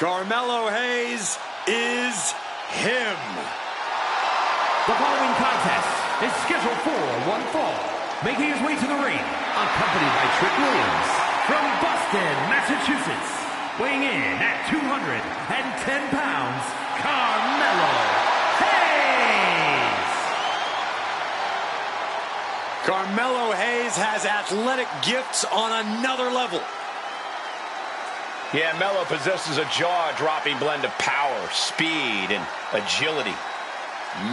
Carmelo Hayes is him. The following contest is scheduled for one fall. Making his way to the ring, accompanied by Trick Williams from Boston, Massachusetts. Weighing in at 210 pounds, Carmelo Hayes. Carmelo Hayes has athletic gifts on another level. Yeah, Melo possesses a jaw-dropping blend of power, speed, and agility.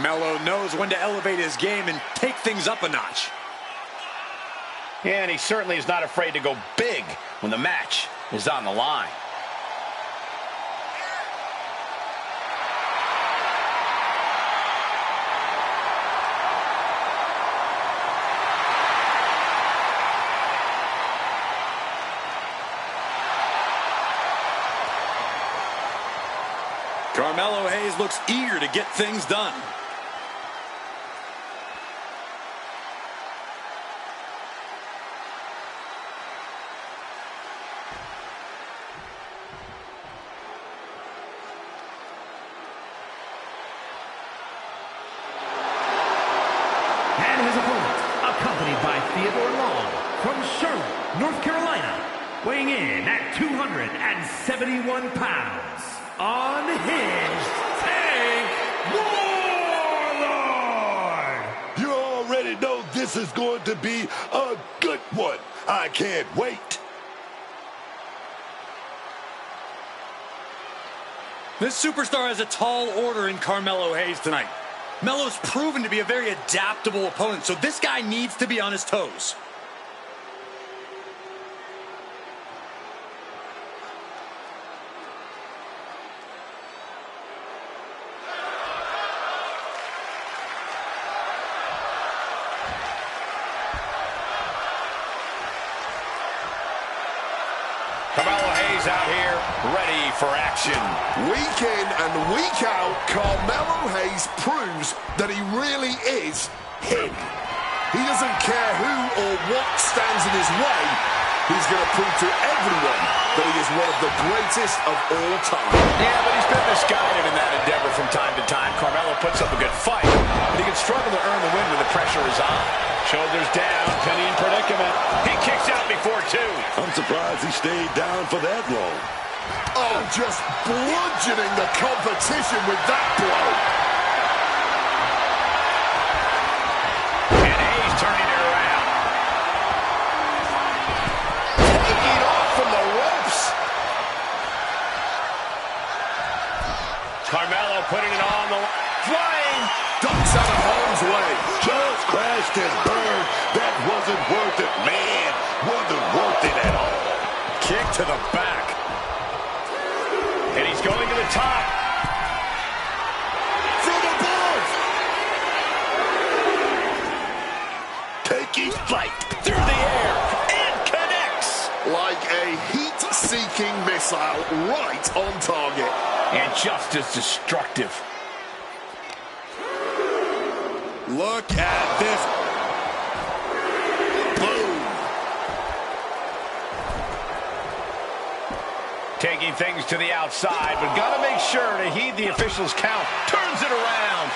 Melo knows when to elevate his game and take things up a notch. Yeah, and he certainly is not afraid to go big when the match is on the line. Carmelo Hayes looks eager to get things done. And his opponent, accompanied by Theodore Long from Charlotte, North Carolina, weighing in at 271 pounds, Unhinged Tank Warlord! You already know this is going to be a good one. I can't wait. This superstar has a tall order in Carmelo Hayes tonight. Melo's proven to be a very adaptable opponent, so this guy needs to be on his toes. Carmelo Hayes out here, ready for action. Week in and week out, Carmelo Hayes proves that he really is him. He doesn't care who or what stands in his way. He's going to prove to everyone that he is one of the greatest of all time. Yeah, but he's been misguided in that endeavor from time to time. Carmelo puts up a good fight, but he can struggle to earn the win when the pressure is on. Shoulders down, pinning predicament. He kicks out before two. I'm surprised he stayed down for that long. Oh, just bludgeoning the competition with that blow. And Hayes turning it around. Taking off from the ropes. Carmelo putting it on the line. Flying. Ducks out of harm's way. Just crashed and burned. That wasn't worth it, man. Wasn't worth it at all. Kick to the back. And he's going to the top. From above. Taking flight Through the air. And connects. like a heat-seeking missile right on target. And just as destructive. Look at this. Boom. Taking things to the outside, but got to make sure to heed the official's count. Turns it around.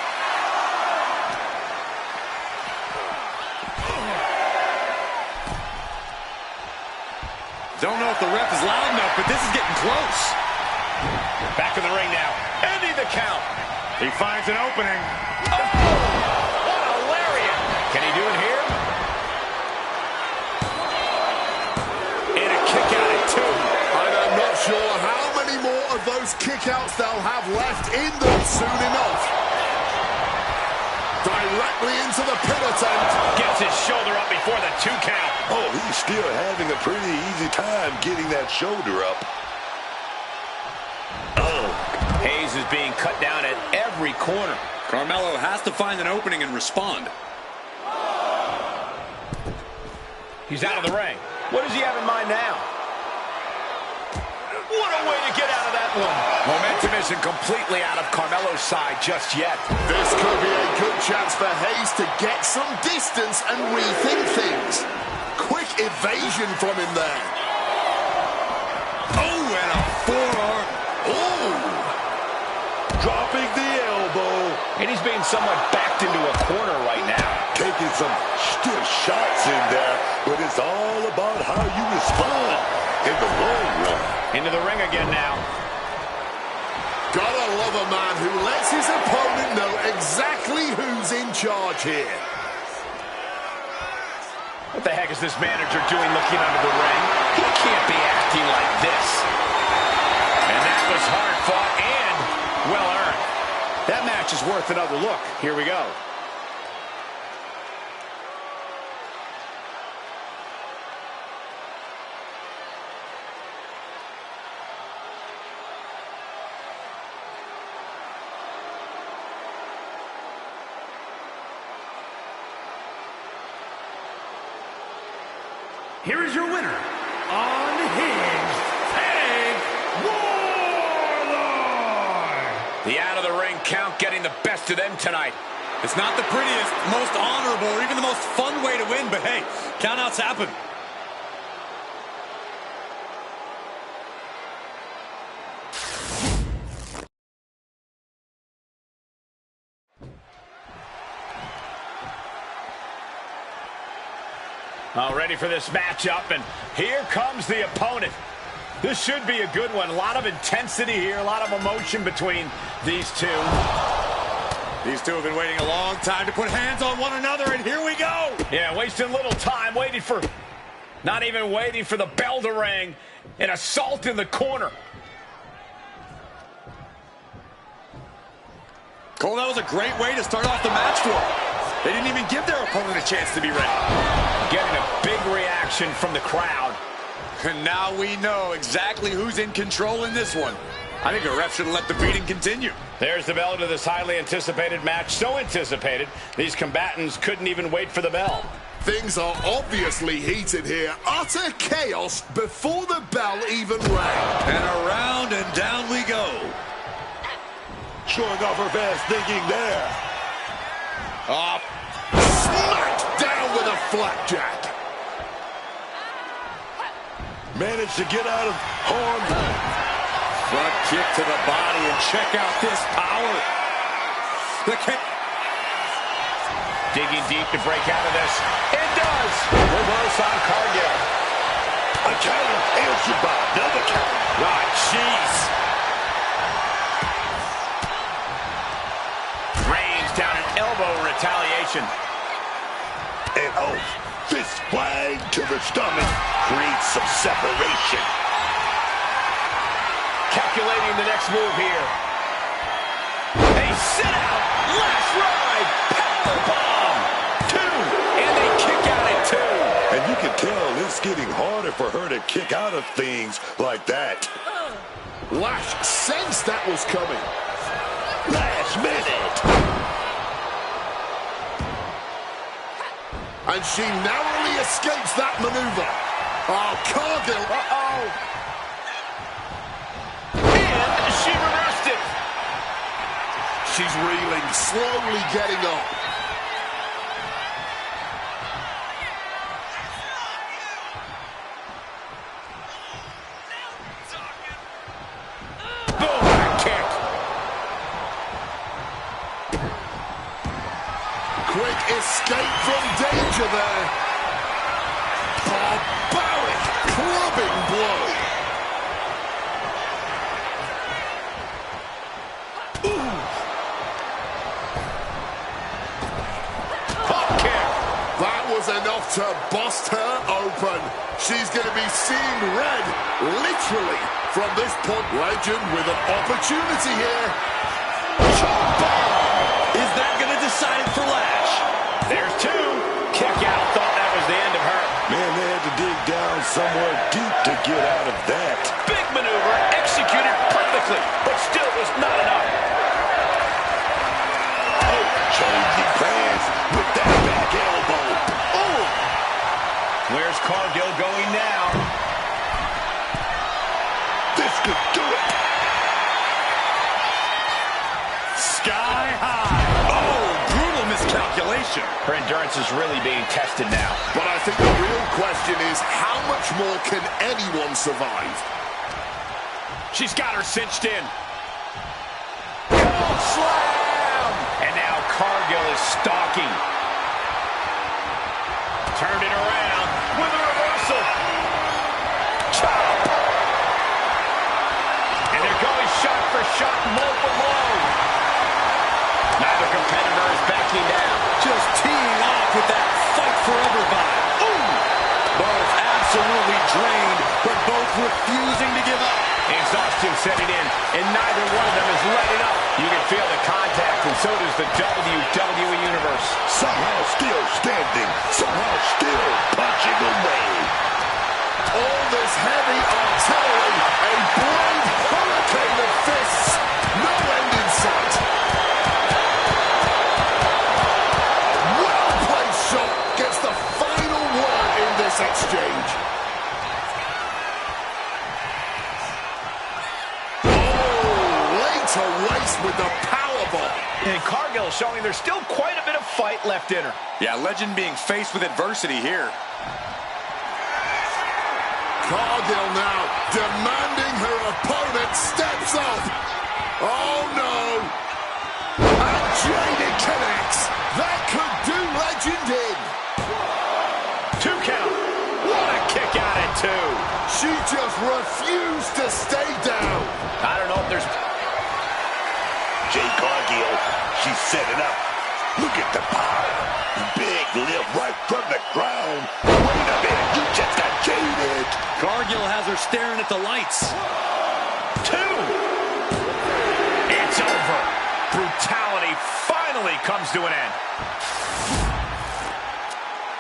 Don't know if the ref is loud enough, but this is getting close. Back in the ring now. Ending the count. He finds an opening. What a lariat. Can he do it here? And a kick out at two. And I'm not sure how many more of those kickouts they'll have left in them soon enough. Directly into the pin attempt. Gets his shoulder up before the 2 count. Oh, he's still having a pretty easy time getting that shoulder up. Oh, Hayes is being cut down at every corner. Carmelo has to find an opening and respond. He's out of the ring. What does he have in mind now? What a way to get out of that one. Momentum isn't completely out of Carmelo's side just yet. This could be a good chance for Hayes to get some distance and rethink things. Quick evasion from him there. Oh, and a forearm. Oh, dropping the elbow. And he's being somewhat backed into a corner right now. Taking some stiff shots in there, but it's all about how you respond in the long run. Into the ring again now. Gotta love a man who lets his opponent know exactly who's in charge here. What the heck is this manager doing looking under the ring? He can't be acting like this. And that was hard fought and well earned. That match is worth another look. Here we go. Here is your winner, unhinged, Tag Warlord! The out-of-the-ring count getting the best of them tonight. It's not the prettiest, most honorable, or even the most fun way to win, but hey, countouts happen. All ready for this matchup, and here comes the opponent. This should be a good one. A lot of intensity here, a lot of emotion between these two. These two have been waiting a long time to put hands on one another, and here we go! Yeah, wasting little time, not even waiting for the bell to ring. An assault in the corner. Cole, that was a great way to start off the match for them. They didn't even give their opponent a chance to be ready. Getting a big reaction from the crowd. And now we know exactly who's in control in this one. I think the ref should let the beating continue. There's the bell to this highly anticipated match. So anticipated, these combatants couldn't even wait for the bell. Things are obviously heated here. Utter chaos before the bell even rang. And around and down we go. Showing off her fast thinking there. Smacked down with a flapjack. Managed to get out of harm. Front kick to the body, and check out this power. The kick. Digging deep to break out of this. It does. Reverse on Cargill. A counter answered by another counter. Ah, jeez. Rains down an elbow retaliation. And oh, fist flag to the stomach creates some separation. Calculating the next move here. A sit out. Last ride. Power bomb. Two. And they kick out at two. And you can tell it's getting harder for her to kick out of things like that. Lash sensed that was coming. Last minute. And she narrowly escapes that maneuver. Oh, Cargill. Uh-oh. And she reversed it. She's reeling, slowly getting up. Boom, back kick. Quick escape from danger there. Barbaric, clubbing blow. Ooh. Pop kick. That was enough to bust her open. She's going to be seeing red, literally, from this point. Legend with an opportunity here. Chop bomb. Is that going to decide it for Lash? There's two. Kick out. Thought that was the end of her. Man, they had to dig down somewhere deep to get out of that. Big maneuver. Executed perfectly. But still was not enough. Oh, changing plans with that back elbow. Oh! Where's Cargill going now? This could do it. Sky high. Oh, brutal miscalculation. Her endurance is really being tested now. But I think the real question is, how much more can anyone survive? She's got her cinched in. Oh, Cargill is stalking. Turned it around with a reversal. Chop. And they're going shot for shot, multiple blows. Neither competitor is backing down. Just teeing off with that fight forever vibe. Ooh! Both absolutely drained, but both refusing to give up. Exhaustion setting in, and neither one of them is letting up. You can feel the contact, and so does the WWE Universe. Somehow still standing, somehow still punching away. All this heavy artillery, a blade hurricane of fists, no end in sight. Well-placed shot gets the final word in this exchange. To waste with the powerbomb. And Cargill showing there's still quite a bit of fight left in her. Yeah, Legend being faced with adversity here. Cargill now demanding her opponent steps up. Oh no. And Jaded connects. That could do Legend in. 2 count. What a kick out at 2. She just refused to stay down. I don't know if there's... Jade Cargill, she's setting up. Look at the power. Big lift right from the ground. Wait a minute, you just got jaded. Cargill has her staring at the lights. 2. It's over. Brutality finally comes to an end.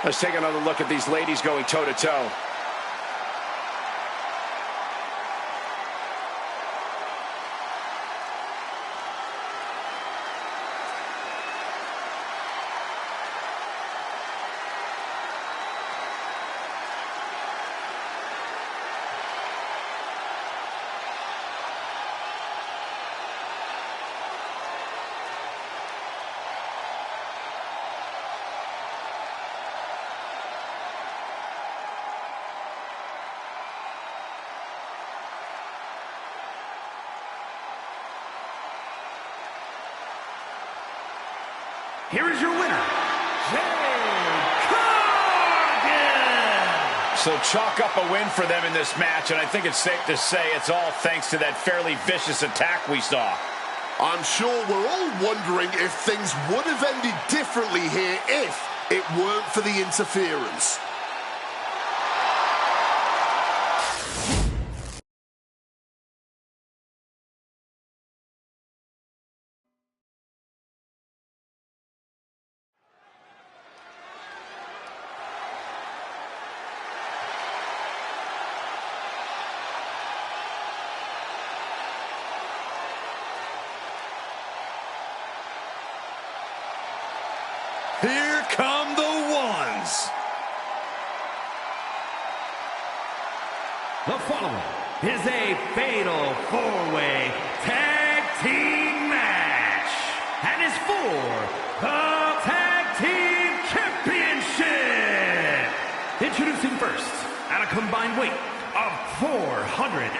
Let's take another look at these ladies going toe-to-toe. Here is your winner, Jade Cargill. So chalk up a win for them in this match, and I think it's safe to say it's all thanks to that fairly vicious attack we saw. I'm sure we're all wondering if things would have ended differently here if it weren't for the interference. Here come the ones. The following is a fatal 4-way tag team match and is for the Tag Team Championship. Introducing first, at a combined weight of 493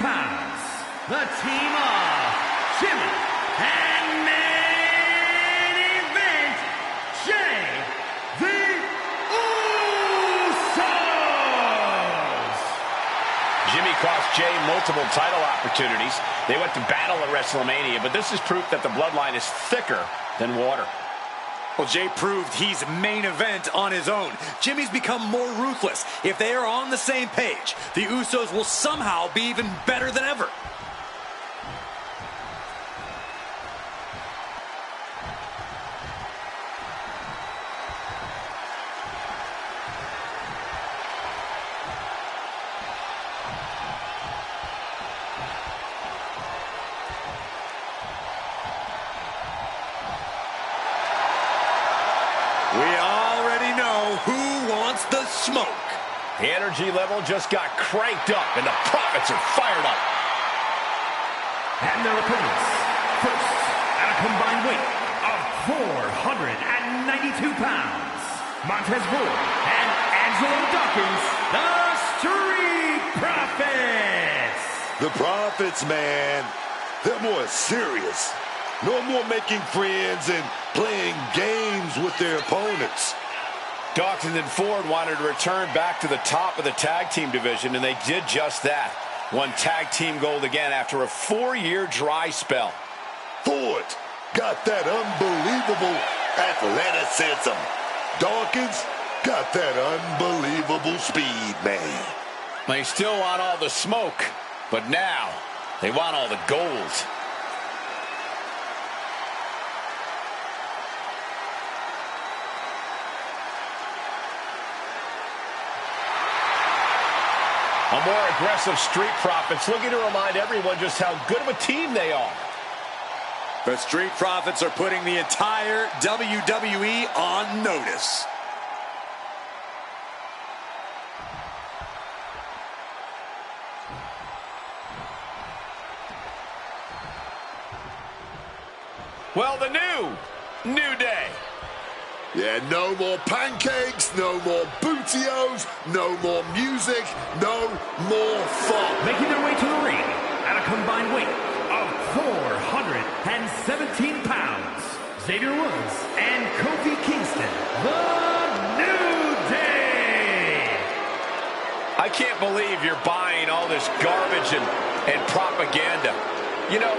pounds, the team of Jimmy and main event, Jay the Usos. Jimmy cost Jay multiple title opportunities. They went to battle at WrestleMania, but this is proof that the bloodline is thicker than water. Well, Jay proved he's main event on his own. Jimmy's become more ruthless. If they are on the same page, the Usos will somehow be even better than ever. We already know who wants the smoke. The energy level just got cranked up, and the Profits are fired up. And their opponents, first, at a combined weight of 492 pounds, Montez Ford and Angelo Dawkins, the Street Profits. The Profits, man, they're more serious. No more making friends and playing games with their opponents. Dawkins and Ford wanted to return back to the top of the tag team division, and they did just that. Won tag team gold again after a 4-year dry spell. Ford got that unbelievable athleticism. Dawkins got that unbelievable speed, man. They still want all the smoke, but now they want all the gold. A more aggressive Street Profits looking to remind everyone just how good of a team they are. The Street Profits are putting the entire WWE on notice. Well, the New Day. Yeah, no more pancakes, no more bootios, no more music, no more fun. Making their way to the ring at a combined weight of 417 pounds, Xavier Woods and Kofi Kingston, the New Day. I can't believe you're buying all this garbage and propaganda. You know,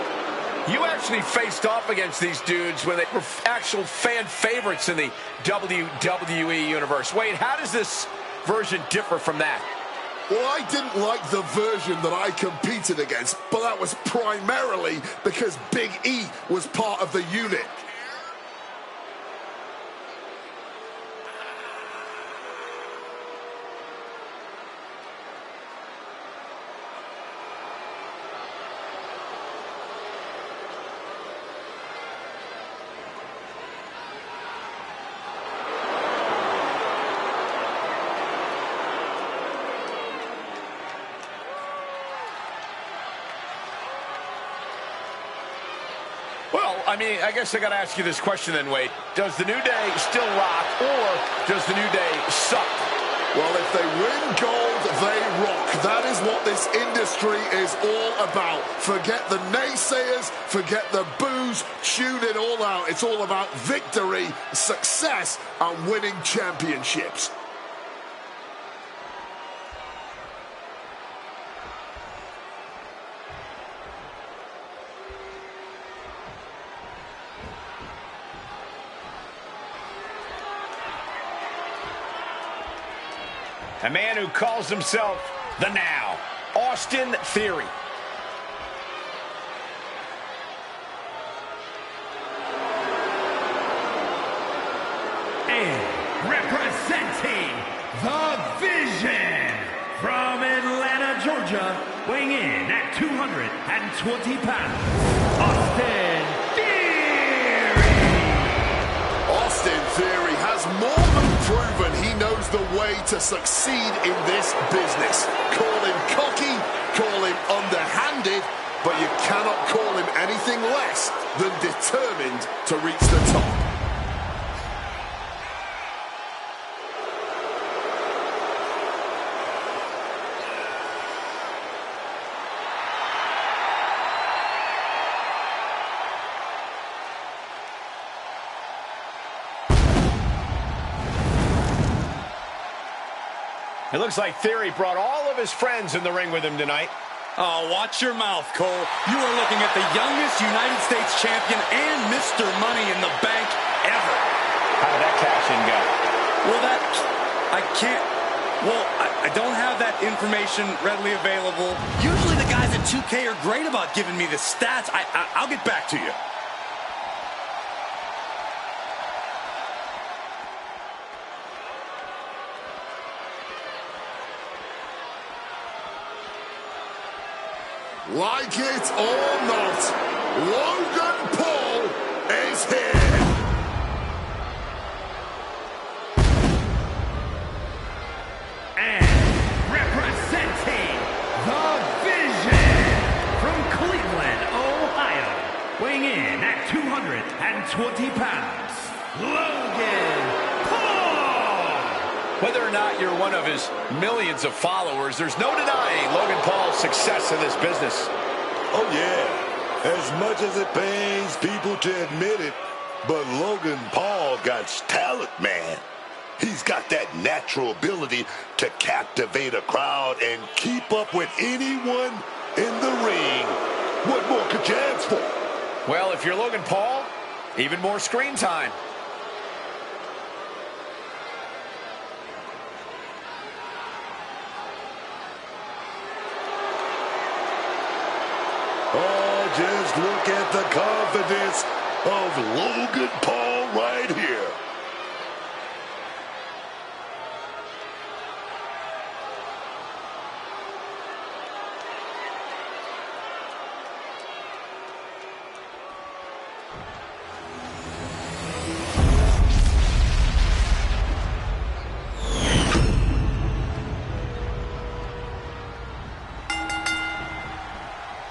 you actually faced off against these dudes when they were actual fan favorites in the WWE Universe. Wade, how does this version differ from that? Well, I didn't like the version that I competed against, but that was primarily because Big E was part of the unit. I mean, I guess I got to ask you this question then, Wade. Does the New Day still rock, or does the New Day suck? Well, if they win gold, they rock. That is what this industry is all about. Forget the naysayers, forget the boos, tune it all out. It's all about victory, success, and winning championships. A man who calls himself the Now, Austin Theory. And representing the Vision from Atlanta, Georgia, weighing in at 220 pounds, Austin Theory. Austin Theory has more than proven he knows the way to succeed in this business. Call him cocky, call him underhanded, but you cannot call him anything less than determined to reach the top. It looks like Theory brought all of his friends in the ring with him tonight. Oh, watch your mouth, Cole. You are looking at the youngest United States champion and Mr. Money in the Bank ever. How did that cash in go? Well, I don't have that information readily available. Usually the guys at 2K are great about giving me the stats. I'll get back to you. Like it or not, Logan Paul is here. And representing the Vision from Cleveland, Ohio, weighing in at 220 pounds, Logan Paul. Whether or not you're one of his millions of followers, there's no denying Logan Paul's success in this business. Oh, yeah. As much as it pains people to admit it, but Logan Paul got talent, man. He's got that natural ability to captivate a crowd and keep up with anyone in the ring. What more could you ask for? Well, if you're Logan Paul, even more screen time. Oh, just look at the confidence of Logan Paul right here.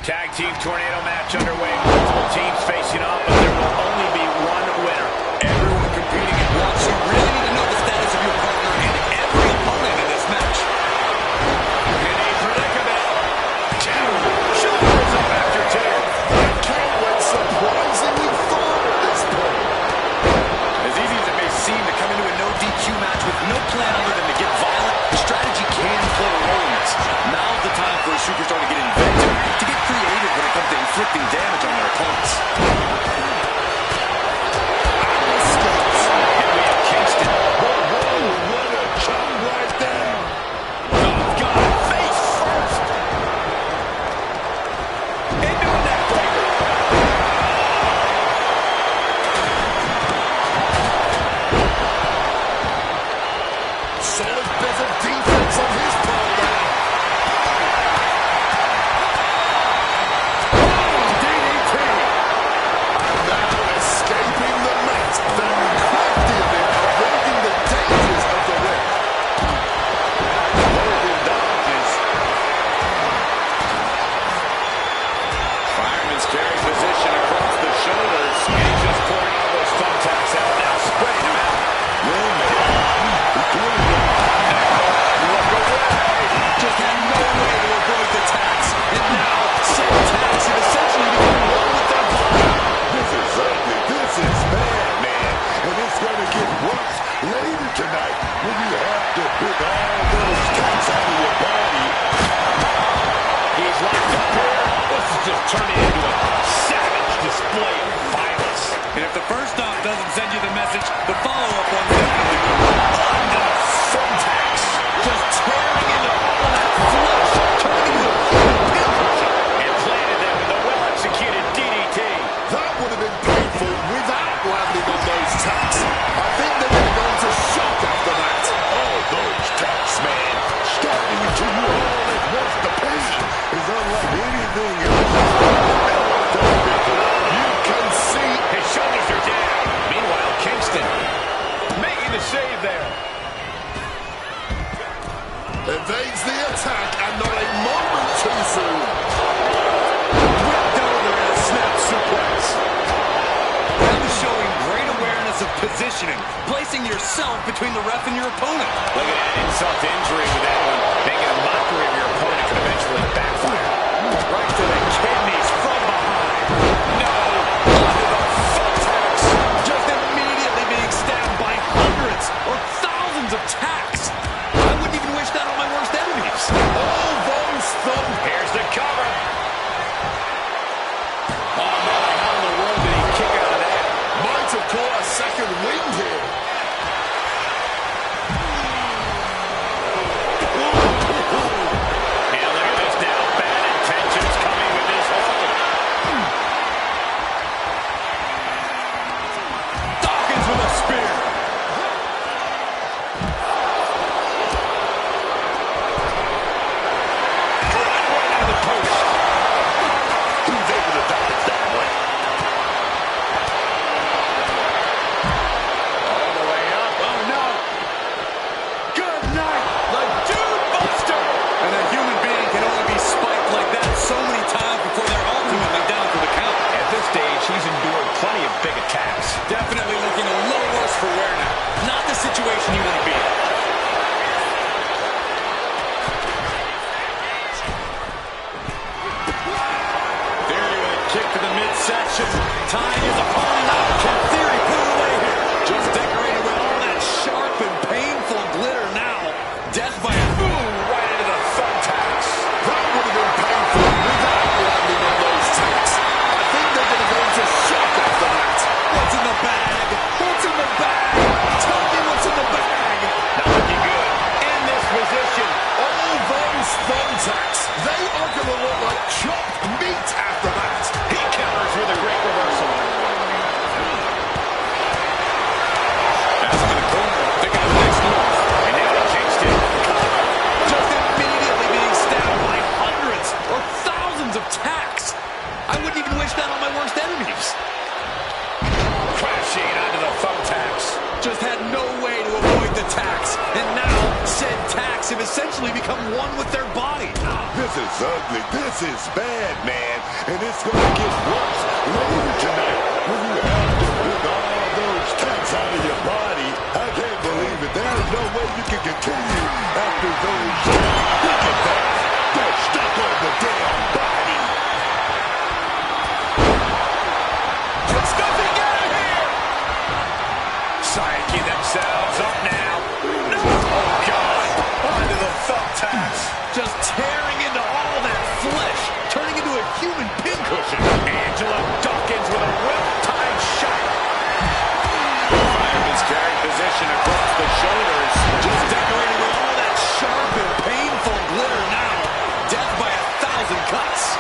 Tag team tornado match underway. Multiple teams facing off, but there will only be one winner. Everyone competing at once. You really need to know the status of your partner and every opponent in this match. In a predicament. Shoulders up after two. Count went surprisingly far at this point. As easy as it may seem to come into a no DQ match with no plan other than to get violent, strategy can play a role in this. Now's the time for a superstar to get inventive, to get creative when it comes to inflicting damage on their opponents. And we have Kingston. Whoa, what a chop right there. Oh, God, face first. Into a neck breaker. Solid bit of defense on his part there. DDT. Now escaping the mat. Very crafty of him, avoiding the dangers of the ring. Logan dodges. Fireman's carry position across the shoulders. And he's just pouring all those thumbtacks out now, spreading them out. Just had no way to avoid the tax. And now, said tax have essentially become one with their body. This is ugly. This is bad, man. And it's going to get worse later tonight when you have to pick all those taps out of your body. He's locked up here. This is just turning into a savage display of violence. And if the first off doesn't send you the message, the follow-up one definitely will. Thumbtacks. Just tearing into all that flesh, turning into a pinprick. And planted them with a well-executed DDT. That would have been painful without landing on those tacks. I think they would have gone to shock after that. All those taps, man, starting to you all at once. The pain is unlike anything else. You can see His shoulders are down. Meanwhile, Kingston making the save there. evades the attack and not a moment too soon. Whipped over in a snap suplex. That was showing great awareness of positioning, placing yourself between the ref and your opponent. Look at that insult to injury with that one. Making a mockery of your opponent could eventually backfire. Right to the kidneys from behind. No, onto the thumbtacks. Just immediately being stabbed by hundreds or thousands of tacks. I wouldn't even wish that on my worst enemies. All those thumbs. Here's the cover. Oh, man, how in the world did he kick out of that? Might have caught a second wind here. And look at this now. Bad intentions coming with this tax, and now said tax have essentially become one with their body. This is ugly. This is bad, man. And it's going to get worse later tonight when you have to pick all those tax out of your body. I can't believe it. There's no way you can continue after those. Look at that. They're stuck on the damn body. Just nothing out of here. Psyching themselves up now. No. Oh, God. Onto the thumbtacks. Just tearing into all that flesh, turning into a human pincushion. Angela Dawkins with a well-timed shot. Fireman's carrying position across the shoulders. Just decorated with all that sharp and painful glitter now. Death by 1,000 cuts.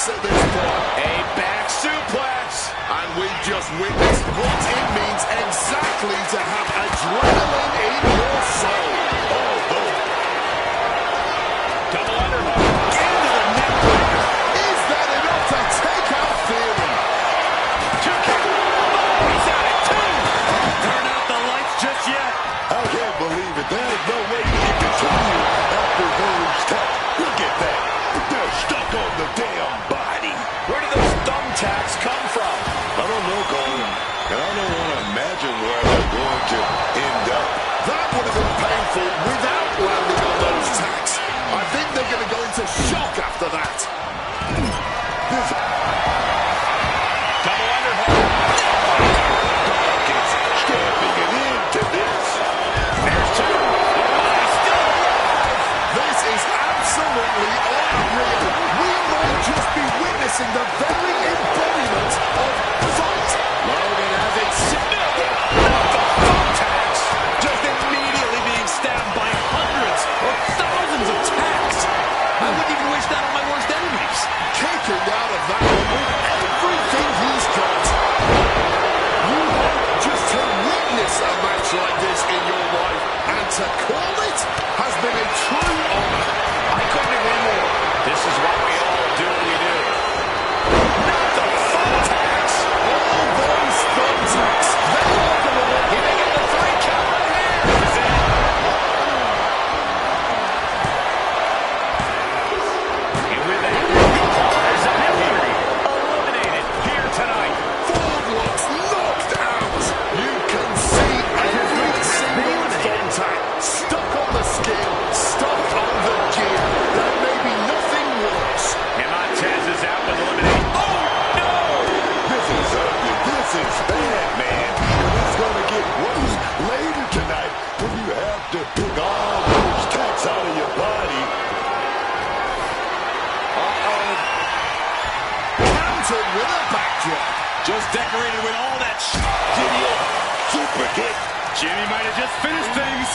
At this point. A back suplex. And we've just witnessed what it means exactly to have adrenaline in your soul. Oh. Double underhook. Into the neck breaker. Is that enough to take out Theory? Two count. Oh, he's out at two. Turn out the lights just yet. I can't believe it. There's no way you can continue after those tax. Look at that. They're stuck on the damn body. Where did those thumbtacks come from? I don't know, Cole. And I don't want to imagine where they're going to end up. That would have been painful without landing on those tacks. I think they're going to go into shock after that. Double underhook. Dawkins stamping it into this. There's two. Oh, he's still alive. This is absolutely unreal. We might just be witnessing the very embodiment of fight. Logan has it. The thumbtacks. Just immediately being stabbed by hundreds or thousands of tacks. I wouldn't even wish that on my worst enemies. Kicking out of that one with everything he's got. You hope just to witness a match like this in your life, and to call it has been a true honor. I couldn't agree more. This is why we all do what we do. Not the thumbtacks. All those thumbtacks, they are going to look. He may get the 3 count right here. This is it. And with that, there's a Theory eliminated here tonight. Ford looks knocked out. You can see every single thumbtack stuck on the skin, stuck on the gear. There may be nothing worse. And Montez is out with elimination. Oh, no! This is ugly. This is bad, man. And it's going to get worse later tonight when you have to pick all those tax out of your body. Countered with a backdrop. Just decorated with all that Super kick. Jimmy might have just finished things.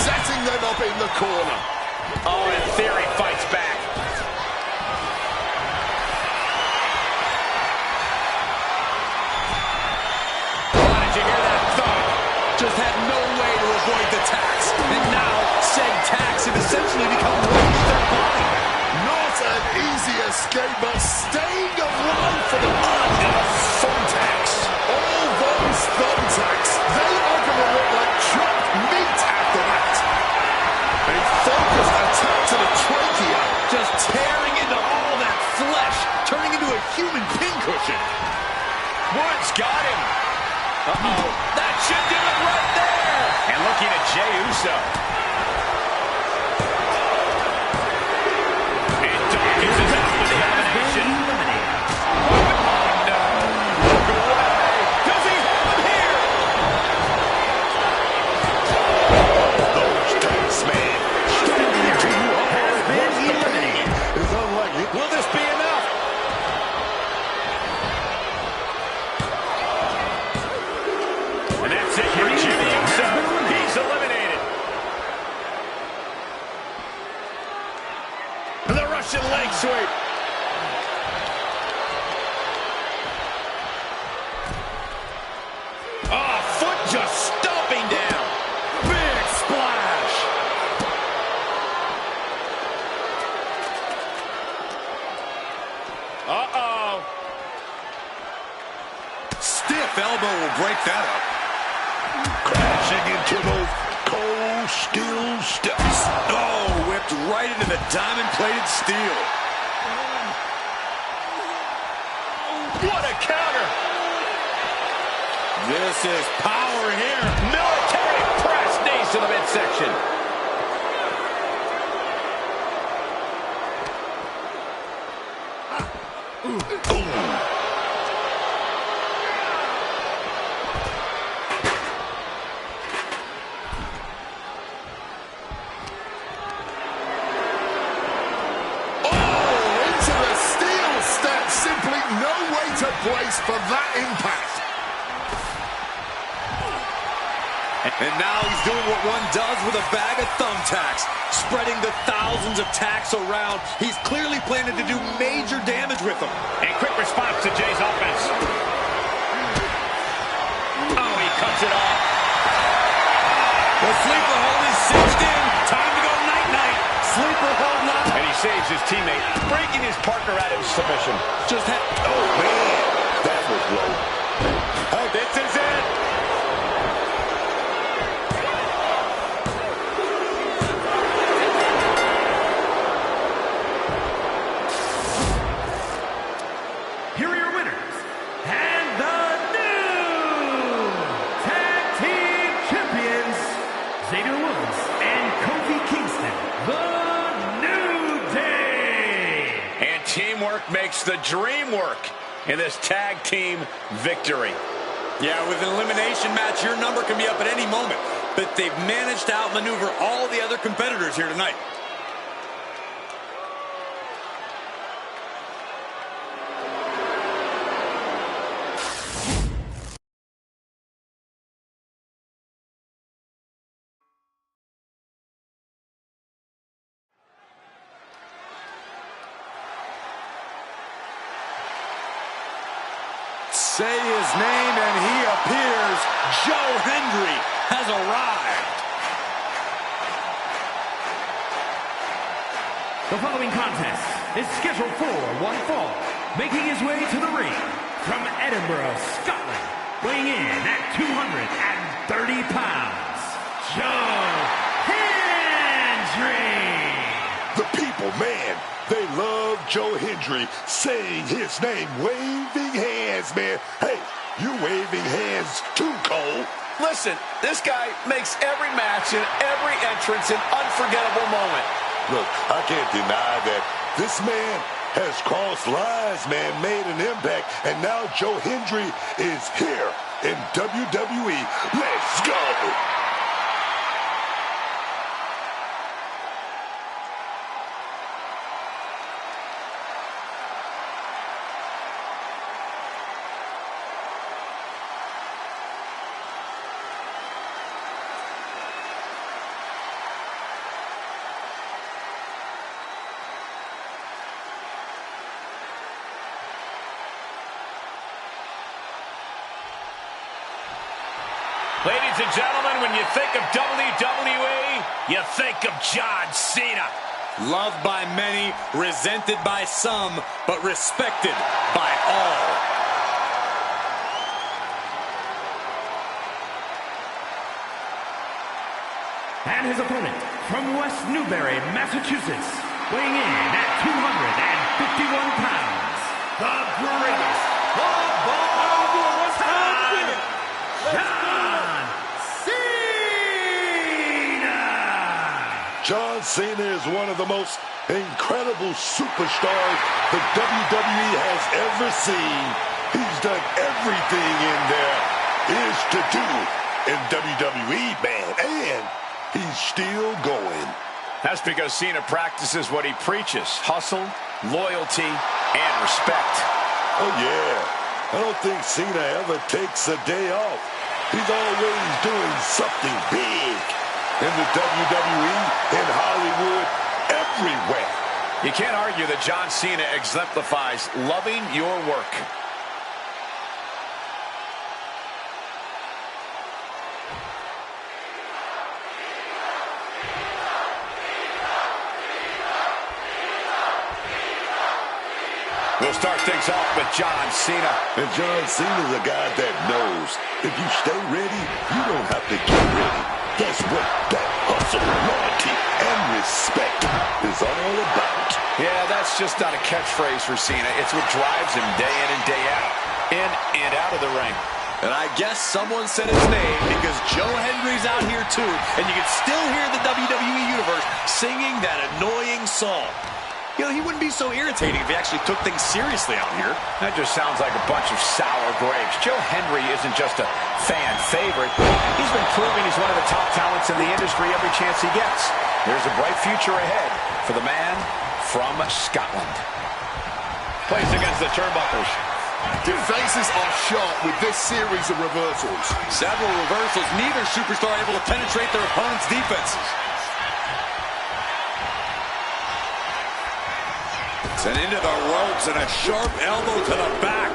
Setting them up in the corner. Oh, and Theory fights back. How did you hear that thump? Just had no way to avoid the tax. And now said tax have essentially become one with their body. Not an easy escape, but staying alive for the Thumbtacks. all those thumbtacks. They are going to look like chopped meat after that. A focused attack to the trachea. Just tearing into all that flesh, turning into a human pincushion. Woods got him. Uh-oh. That should do it right there. And looking at Jey Uso. And Dawkins is out with the elimination. Oh, no. Look away. Does he have him here? Those tax, man. Standing into you all has been eliminated. It's unlikely. Will this be enough? And that's it for Jimmy Uso. He's eliminated. The Russian leg sweep. Oh, foot just stomping down. Crashing into those cold steel steps. Oh, whipped right into the diamond-plated steel. What a counter! This is power here. Military press, knees to the midsection. Brace for that impact. And now he's doing what one does with a bag of thumbtacks, spreading the thousands of tacks around. He's clearly planning to do major damage with them. And quick response to Jay's offense. Oh, he cuts it off. The sleeper hold is cinched in. Time to go night-night. Sleeper hold locked. And he saves his teammate, breaking his partner out of submission. Just had... Oh, man. That was low. Oh, this is it. Here are your winners, and the new Tag Team Champions, Xavier Woods and Kofi Kingston, the New Day. And teamwork makes the dream work in this tag team victory. Yeah, with an elimination match, your number can be up at any moment. But they've managed to outmaneuver all the other competitors here tonight. Say his name and he appears. Joe Hendry has arrived. The following contest is scheduled for one fall. Making his way to the ring from Edinburgh, Scotland, weighing in at 230 pounds, Joe Hendry. The people, man, they love Joe Hendry saying his name, waving hands, man. Hey, you waving hands too, Cole. Listen, this guy makes every match and every entrance an unforgettable moment. Look, I can't deny that this man has crossed lines, man, made an impact, and now Joe Hendry is here in WWE. Let's go. Ladies and gentlemen, when you think of WWE, you think of John Cena. Loved by many, resented by some, but respected by all. And his opponent from West Newbury, Massachusetts, weighing in at 251 pounds, the greatest of all time, John Cena! John Cena is one of the most incredible superstars the WWE has ever seen. He's done everything in there is to do in WWE, man, and he's still going. That's because Cena practices what he preaches: hustle, loyalty, and respect. Oh, yeah. I don't think Cena ever takes a day off. He's always doing something big in the WWE, in Hollywood, everywhere. You can't argue that John Cena exemplifies loving your work. We'll start things off with John Cena. And John Cena's a guy that knows if you stay ready, you don't is all about. Yeah, that's just not a catchphrase for Cena. It's what drives him day in and day out. In and out of the ring. And I guess someone said his name because Joe Hendry's out here too, and you can still hear the WWE Universe singing that annoying song. You know, he wouldn't be so irritating if he actually took things seriously out here. That just sounds like a bunch of sour grapes. Joe Hendry isn't just a fan favorite. He's been proving he's one of the top talents in the industry every chance he gets. There's a bright future ahead for the man from Scotland. Placed against the turnbuckles. Defenses are sharp with this series of reversals. Several reversals, neither superstar able to penetrate their opponent's defenses. Sent into the ropes and a sharp elbow to the back.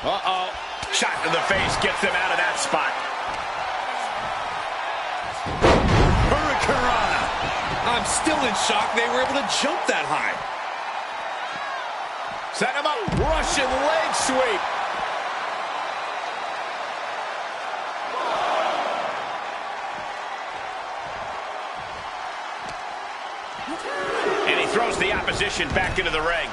Uh-oh. Shot to the face gets him out of that spot. Hurricanrana. I'm still in shock they were able to jump that high. Set him up. Russian leg sweep. And he throws the opposition back into the ring.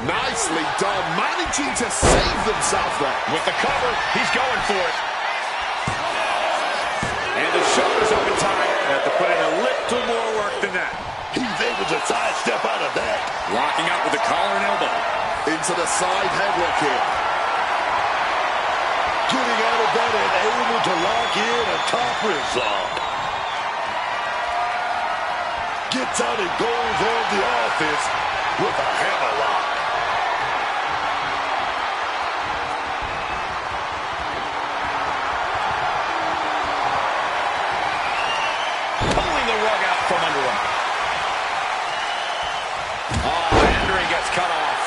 Nicely done, managing to save themselves there. With the cover, he's going for it. And the shoulders up in time. Have to put in a little more work than that. He's able to sidestep out of that. Locking up with the collar and elbow. Into the side headlock here. Getting out of that and able to lock in a top result. Gets out and goes on the offense with a hammerlock. Pulling the rug out from under him. Oh, Hendry gets cut off.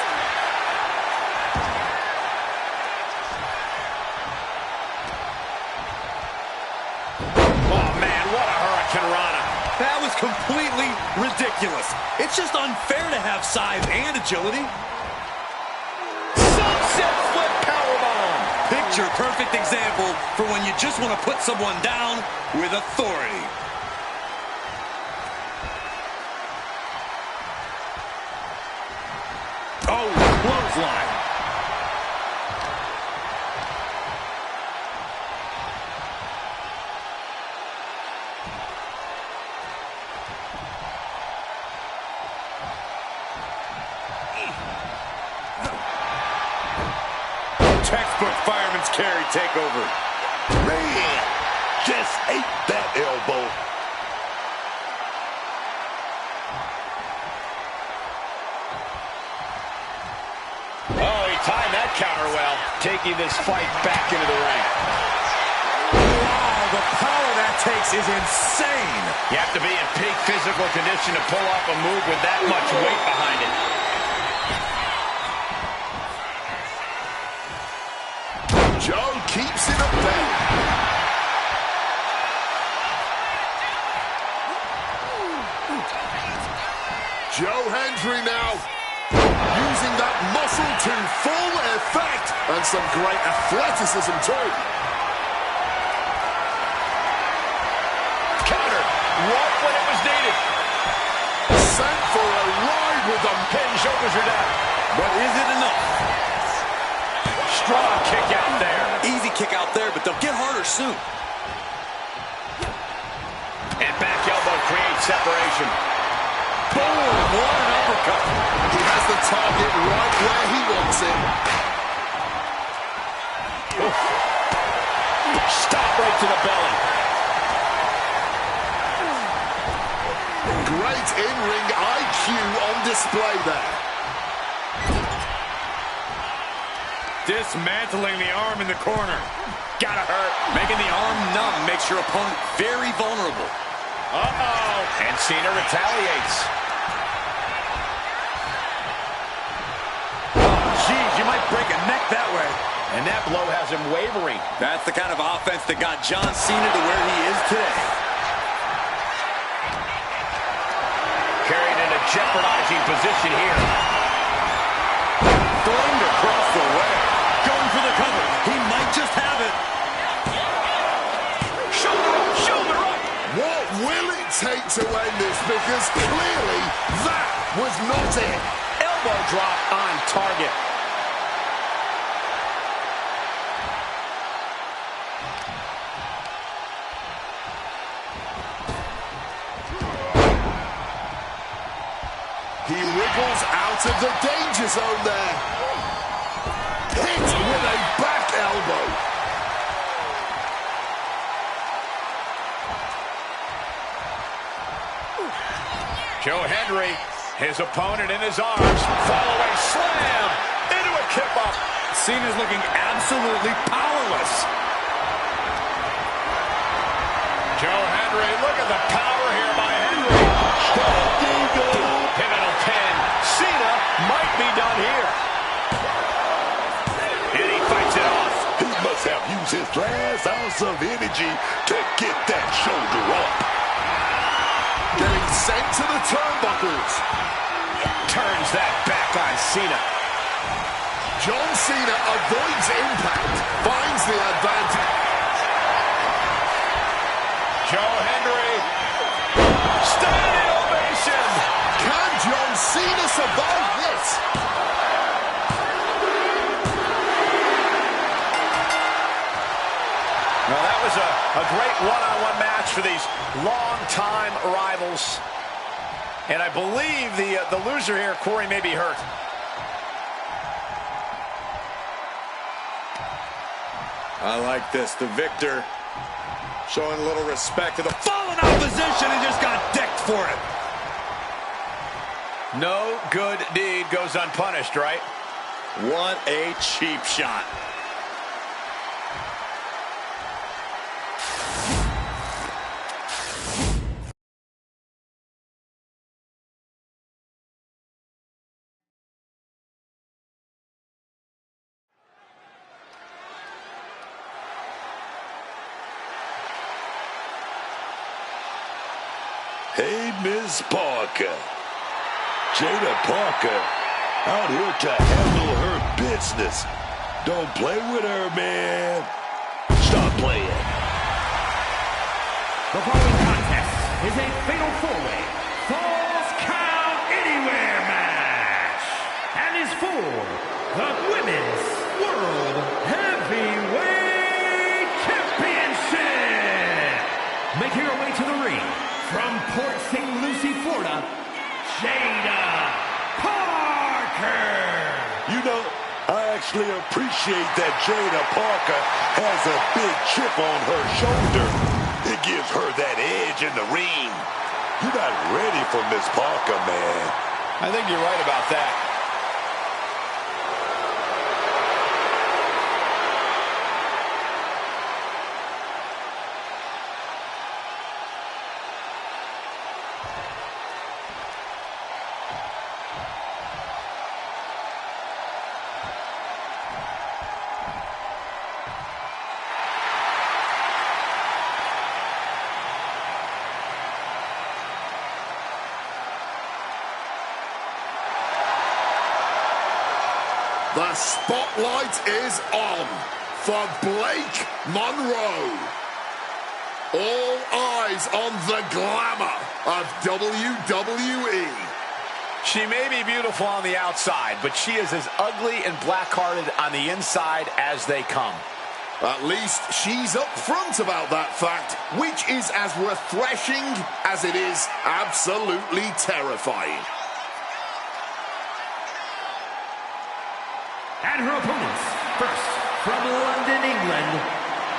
Oh, man, what a hurricanrana. That was completely ridiculous. It's just unfair to have size and agility. Sunset flip powerbomb. Picture perfect example for when you just want to put someone down with authority. Oh, clothesline. Textbook fireman's carry takeover. Man, just ate that elbow. Oh, he timed that counter well. Taking this fight back into the ring. Wow, the power that takes is insane. You have to be in peak physical condition to pull off a move with that much weight behind it. Joe keeps it up there. Joe Hendry now using that muscle to full effect, and some great athleticism too. Counter right when it was needed. Sent for a ride with them. Head and shoulders are down. But is it enough? Strong kick out there. Easy kick out there, but they'll get harder soon. And back elbow creates separation. Boom, what an uppercut. He has the target right where he wants it. Oof. Stop right to the belly. Great in-ring IQ on display there. Dismantling the arm in the corner. Gotta hurt. Making the arm numb makes your opponent very vulnerable. Uh-oh. And Cena retaliates. Oh, geez, you might break a neck that way. And that blow has him wavering. That's the kind of offense that got John Cena to where he is today. Carried in a jeopardizing position here. Flamed across the way. Going for the cover. He might just have it. Shoulder because clearly that was not it. Elbow drop on target. He wriggles out of the danger zone there. Hit with a back elbow. Joe Hendry, his opponent in his arms. Follow-away slam into a kip-up. Cena's looking absolutely powerless. Joe Hendry, look at the power here by Hendry. Pivotal pin. Cena might be done here. And he fights it off. He must have used his last ounce of energy to get that shoulder up. Getting sent to the turnbuckles. Turns that back on Cena. John Cena avoids impact, finds the advantage. Joe Hendry. Standing ovation. Can John Cena survive this? Well, that was a great one-on-one match for these long-time rivals. And I believe the loser here, Corey, may be hurt. I like this. The victor showing a little respect to the fallen opposition and just got decked for it. No good deed goes unpunished, right? What a cheap shot. Hey, Miss Parker. Jada Parker out here to handle her business. Don't play with her, man. Stop playing. The following contest is a fatal four-way Falls Count Anywhere match and is for the Women's World Heavyweight Championship. Making her way to the ring from Port St. Lucie, Florida, Jada Parker. You know, I actually appreciate that Jada Parker has a big chip on her shoulder. It gives her that edge in the ring. You're not ready for Miss Parker, man. I think you're right about that. The spotlight is on for Blake Monroe. All eyes on the glamour of WWE. She may be beautiful on the outside, but she is as ugly and black-hearted on the inside as they come. At least she's up front about that fact, which is as refreshing as it is absolutely terrifying. And her opponents, first from London, England,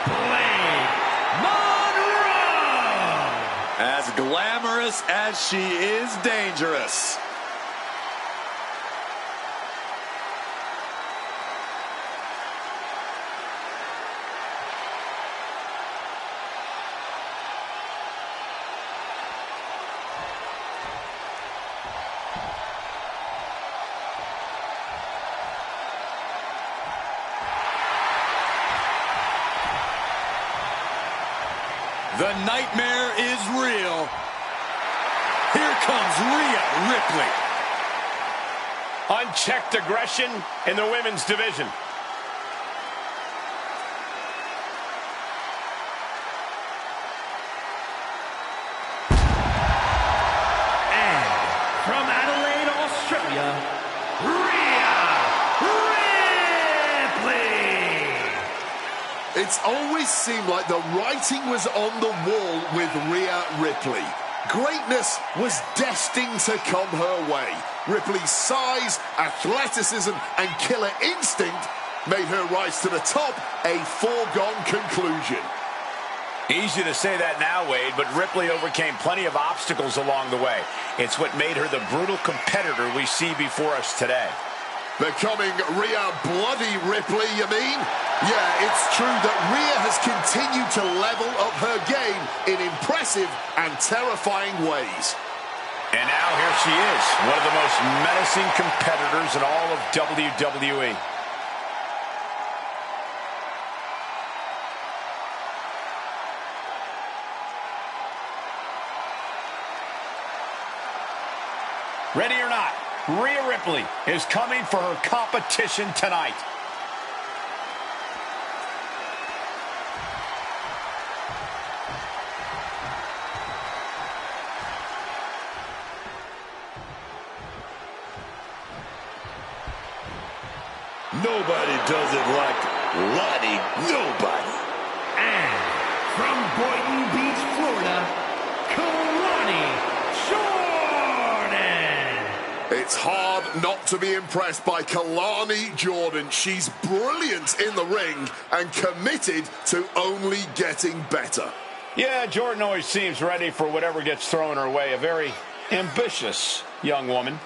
Blake Monroe. As glamorous as she is dangerous. The nightmare is real. Here comes Rhea Ripley. Unchecked aggression in the women's division. It's always seemed like the writing was on the wall with Rhea Ripley. Greatness was destined to come her way. Ripley's size, athleticism, and killer instinct made her rise to the top a foregone conclusion. Easy to say that now, Wade, but Ripley overcame plenty of obstacles along the way. It's what made her the brutal competitor we see before us today. Becoming Rhea Bloody Ripley, you mean? Yeah, it's true that Rhea has continued to level up her game in impressive and terrifying ways. And now here she is, one of the most menacing competitors in all of WWE. Ready or not, Rhea Ripley is coming for her competition tonight. Nobody does it like Lottie. Nobody. And from Boynton Beach, Florida, Kalani Jordan. It's hard not to be impressed by Kalani Jordan. She's brilliant in the ring and committed to only getting better. Yeah, Jordan always seems ready for whatever gets thrown her way. A very ambitious young woman.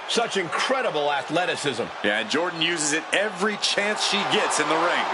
Such incredible athleticism. Yeah, and Jordan uses it every chance she gets in the ring.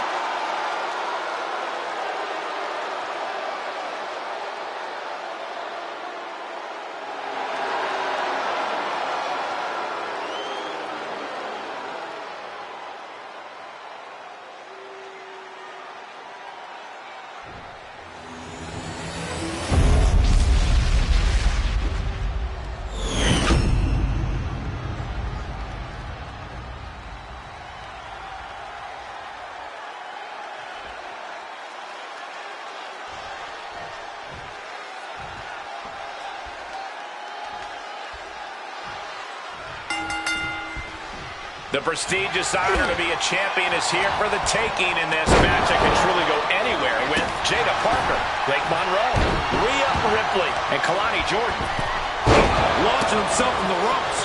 The prestigious honor to be a champion is here for the taking in this match that can truly go anywhere with Jada Parker, Blake Monroe, Rhea Ripley, and Kalani Jordan. Launching himself in the ropes.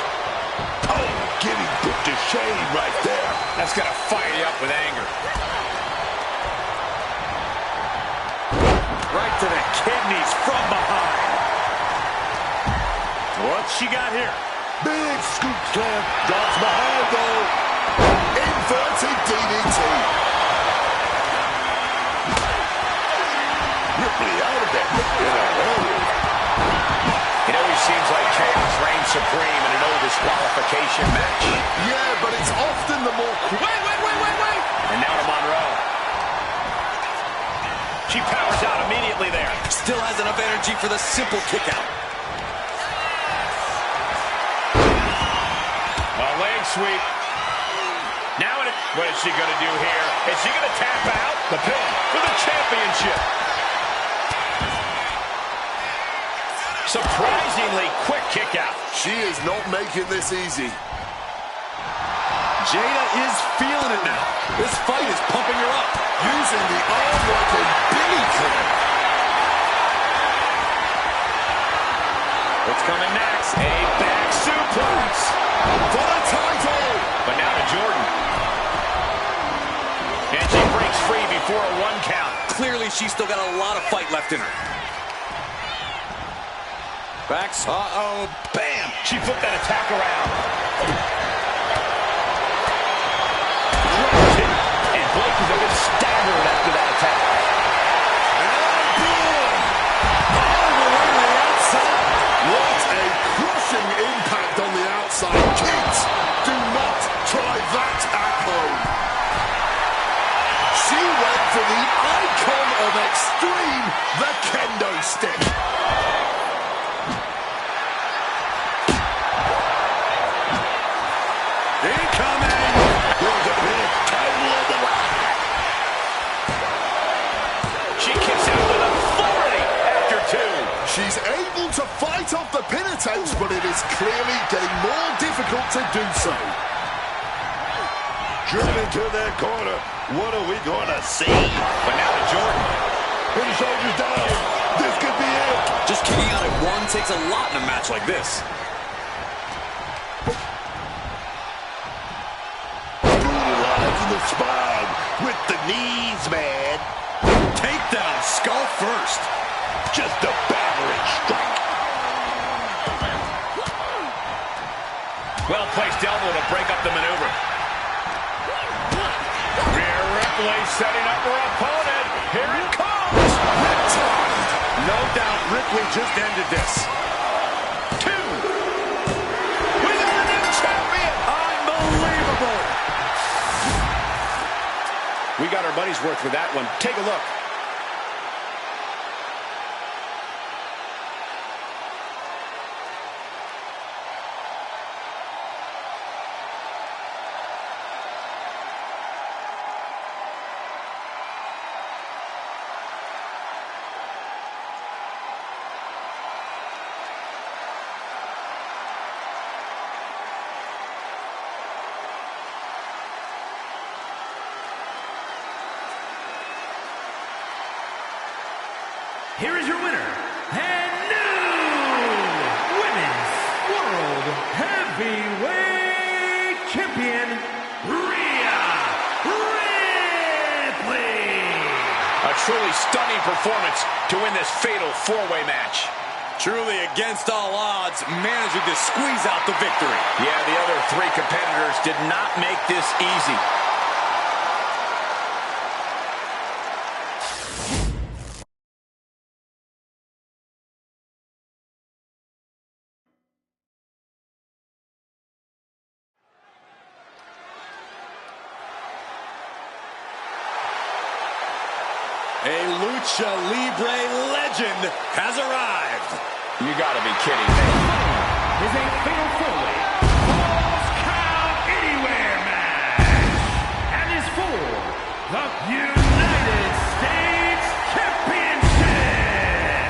Oh, getting put to shame right there. That's going to fire you up with anger. Right to the kidneys from behind. What's she got here? Big scoop slam. Drops behind though. Inverted DDT. Ripley out of that. It always seems like chaos reigns supreme in a no disqualification match. Yeah, but it's often the more... Wait. And now to Monroe. She powers out immediately there. Still has enough energy for the simple kick out. A leg sweep. Now what is she going to do here? Is she going to tap out? The pin for the championship. Surprisingly quick kick out. She is not making this easy. Jada is feeling it now. This fight is pumping her up. Using the arm like a billy club. What's coming next? A back suplex. For the title. But now to Jordan. And she breaks free before a 1 count. Clearly, she's still got a lot of fight left in her. Backs. Uh-oh. Bam! She flipped that attack around. And Blake is a bit staggered after that attack. What a crushing impact on the outside. Kids, do not try that at home. She went for the icon of extreme, the kendo stick. Incoming. There's a big title on the line. She kicks out with authority after 2. She's able to fight fight off the pin attempts, but it is clearly getting more difficult to do so. Driven into that corner. What are we going to see? But now to Jordan. Put his shoulders down. This could be it. Just kicking out at one takes a lot in a match like this. Brutalized in the spine with the knees, man. Takedown, skull first. Just a battering strike. Well-placed elbow to break up the maneuver. Rear Ripley setting up her opponent. Here it comes. No doubt Ripley just ended this. 2. We got a new champion. Unbelievable. We got our money's worth with that one. Take a look. Here is your winner, and new Women's World Heavyweight Champion, Rhea Ripley. A truly stunning performance to win this fatal four-way match. Truly against all odds, managing to squeeze out the victory. Yeah, the other 3 competitors did not make this easy. A Lucha Libre legend has arrived. You gotta be kidding me. Is a fatal four-way Falls Count Anywhere match, and is for the United States Championship.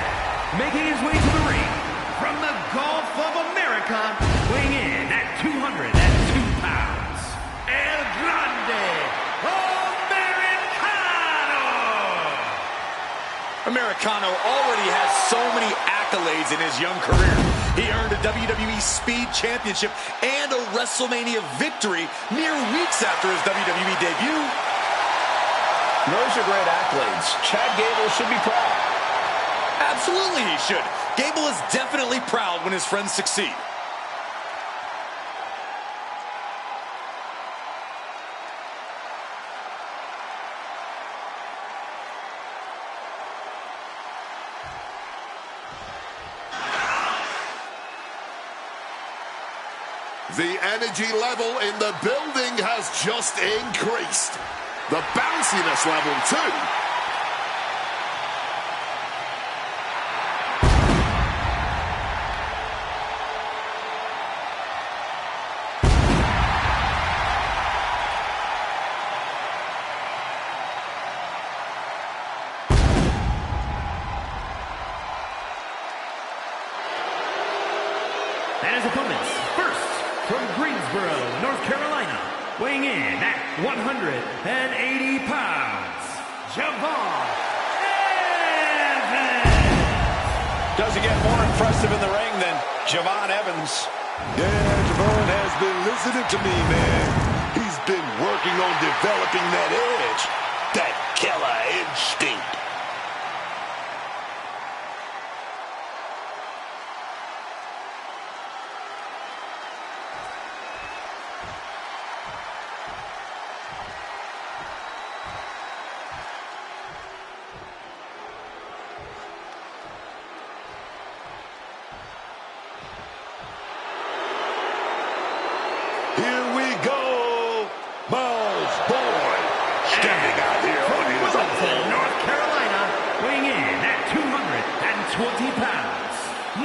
Making his way to the ring from the Gulf of America, weighing in at 202 pounds, El Grande Americano already has so many accolades in his young career. He earned a WWE Speed Championship and a WrestleMania victory mere weeks after his WWE debut. Those are great accolades. Chad Gable should be proud. Absolutely he should. Gable is definitely proud when his friends succeed. The energy level in the building has just increased. The bounciness level, too. And his opponents, first, from Greensboro, North Carolina, weighing in at 180 pounds, Javon Evans. Doesn't get more impressive in the ring than Javon Evans. Yeah, Javon has been listening to me, man. He's been working on developing that edge, that killer instinct. Here we go, Miles Bourne, stepping out here on his own. North Carolina, weighing in at 220 pounds,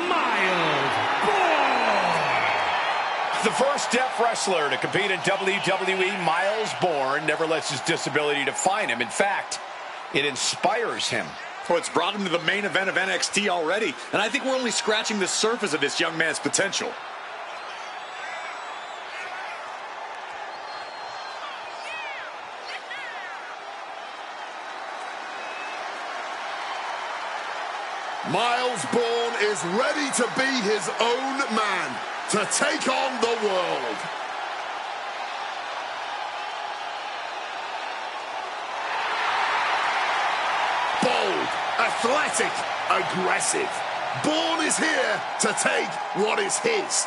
Miles Bourne. The first deaf wrestler to compete in WWE, Miles Bourne, never lets his disability define him. In fact, it inspires him. Well, it's brought him to the main event of NXT already, and I think we're only scratching the surface of this young man's potential. Miles Bourne is ready to be his own man, to take on the world. Bold, athletic, aggressive. Bourne is here to take what is his.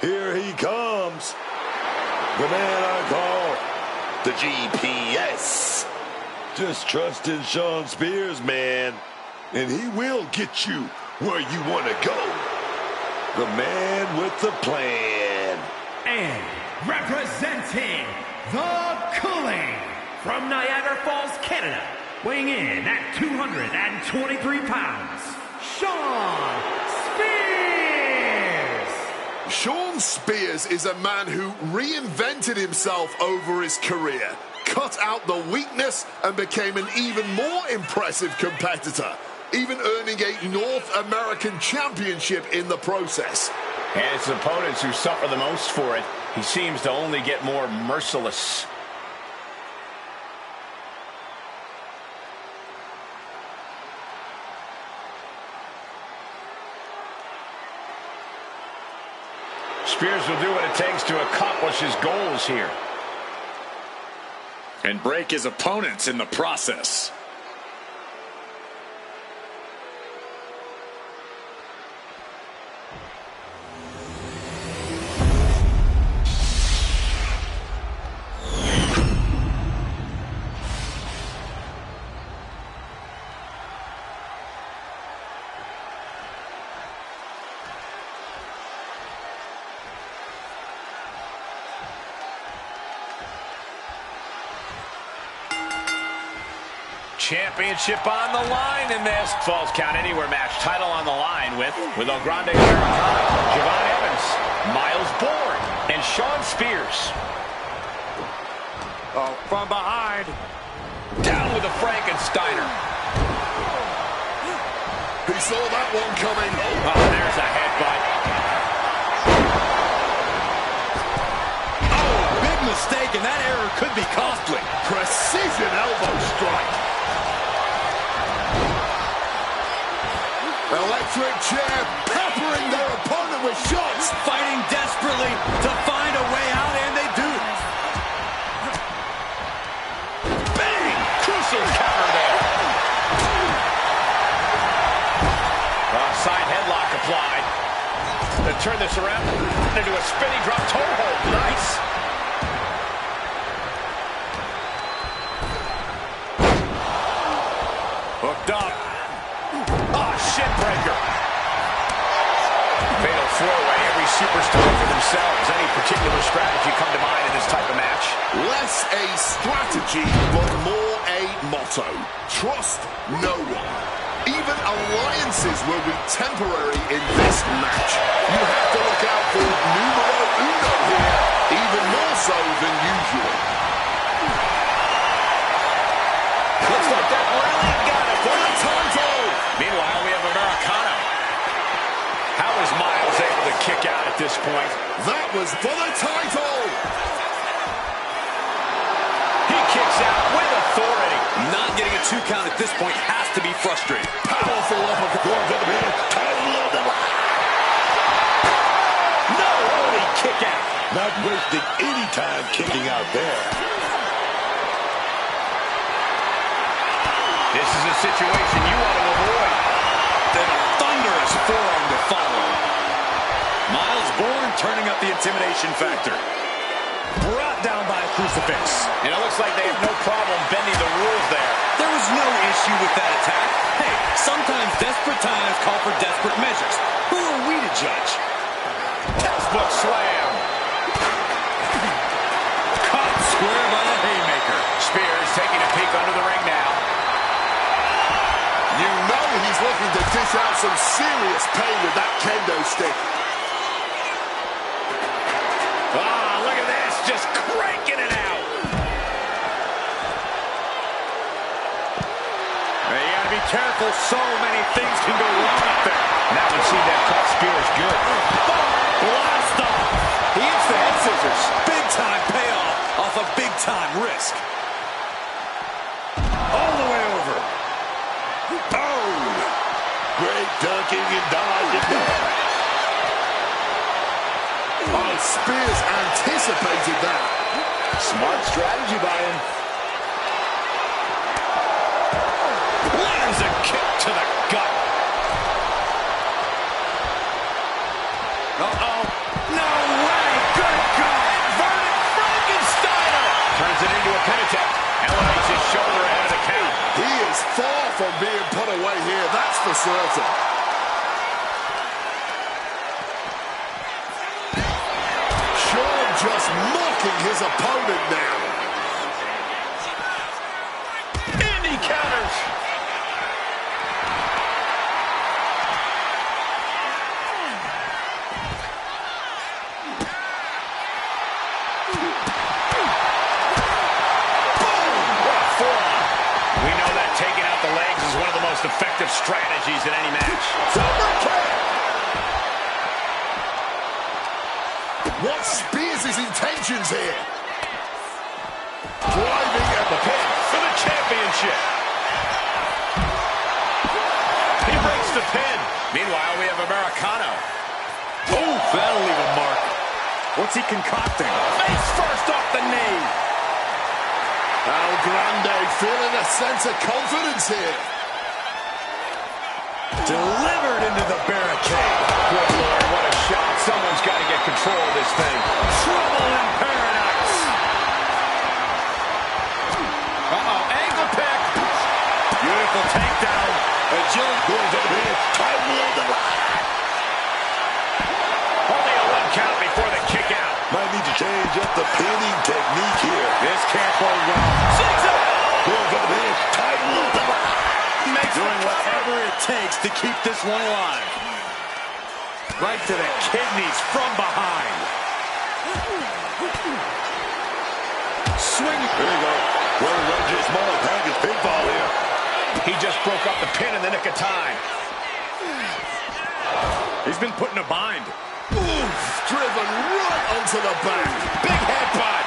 Here he comes. The man I call the GPS. Just trust in Shawn Spears, man. And he will get you where you want to go. The man with the plan. And representing the Cooling from Niagara Falls, Canada, weighing in at 223 pounds, Shawn Spears! Shawn Spears is a man who reinvented himself over his career, cut out the weakness, and became an even more impressive competitor, even earning a North American championship in the process. And it's opponents who suffer the most for it. He seems to only get more merciless. Spears will do what it takes to accomplish his goals here. And break his opponents in the process. Championship on the line in this Falls Count Anywhere match. Title on the line with El Grande Americano, Javon Evans, Miles Bourne, and Shawn Spears. Oh, from behind. Down with a Frankensteiner. He saw that one coming. Oh, there's a headbutt. Oh, big mistake, and that error could be costly. Precision elbow strike. Electric chair peppering their opponent with shots. Fighting desperately to find a way out, and they do. Bang! Crucial counter there. Side headlock applied. To turn this around into a spinning drop toe hold. Nice. Hooked up. Shin breaker. Fatal four-way. Every superstar for themselves. Any particular strategy come to mind in this type of match? Less a strategy, but more a motto. Trust no one. Even alliances will be temporary in this match. You have to look out for numero uno here, even more so than usual. Looks like that really got it for the title. Meanwhile, we have Americano. How is Miles able to kick out at this point? That was for the title. He kicks out with authority. Not getting a 2 count at this point has to be frustrating. Powerful uppercut to the man. Title on the line. No, only kick out. Not wasting any time kicking out there. This is a situation you want to avoid. Then a thunderous forearm to follow. Miles Bourne turning up the intimidation factor. Brought down by a crucifix. And it looks like they have no problem bending the rules there. There was no issue with that attack. Hey, sometimes desperate times call for desperate measures. Who are we to judge? Textbook slam. Caught square by the haymaker. Spears taking a peek under the ring now. You know he's looking to dish out some serious pain with that kendo stick. Ah, look at this, just cranking it out. You gotta be careful, so many things can go wrong up there. Now we see that cut Spears good. Blast off. He hits the head scissors. Big time payoff off a big time risk. All the way over. Oh! Great ducking and dodging there. Oh, Spears anticipated that. Smart strategy by him. Lands a kick to the gut. Uh-oh. No way. Good God. Inverted Frankensteiner. Turns it into a pin attempt. Elevates his shoulder ahead of the count. He is far from being put away here, that's for certain. Shawn just mocking his opponent now. And he counters. We know that taking out the legs is one of the most effective strategies in any match. What's Spears' intentions here? Driving at the pin For the championship. He breaks the pin. Meanwhile, we have Americano. Oh, that'll leave a mark. What's he concocting? Face first off the knee. El Grande feeling a sense of confidence here. Delivered into the barricade. Good Lord, what a shot. Someone's got to get control of this thing. Trouble in paradise. Uh-oh, ankle pick. Beautiful takedown. Agility going to the pin. Title of the line. Only a 1 count before the kick out. Might need to change up the pinning technique here. This can't go well. Going for the pin. Title of the line. Doing whatever it takes to keep this one alive. Right to the kidneys from behind. Swing. There you go. Well, Rawvenge is small package pinfall here. He just broke up the pin in the nick of time. He's been put in a bind. Oof, driven right onto the back. Big headbutt.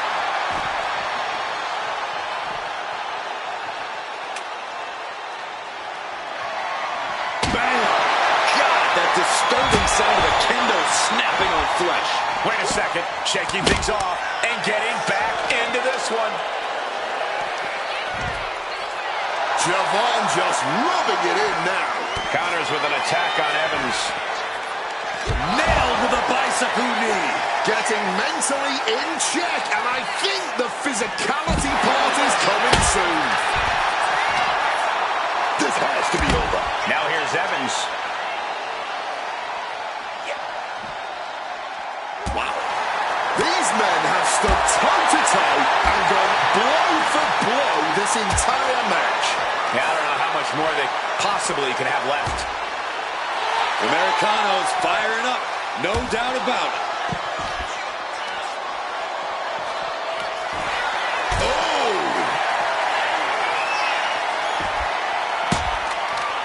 Bam! God, that disturbing sound of a kendo snapping on flesh. Wait a second. Shaking things off and getting back into this one. Javon just rubbing it in now. Counters with an attack on Evans. Nailed with a bicycle knee. Getting mentally in check, and I think the physicality part is coming soon. This has to be over. Now here's Evans. Wow. These men have stood toe-to-toe and gone blow for blow this entire match. Yeah, I don't know how much more they possibly can have left. Americano's firing up. No doubt about it. Oh!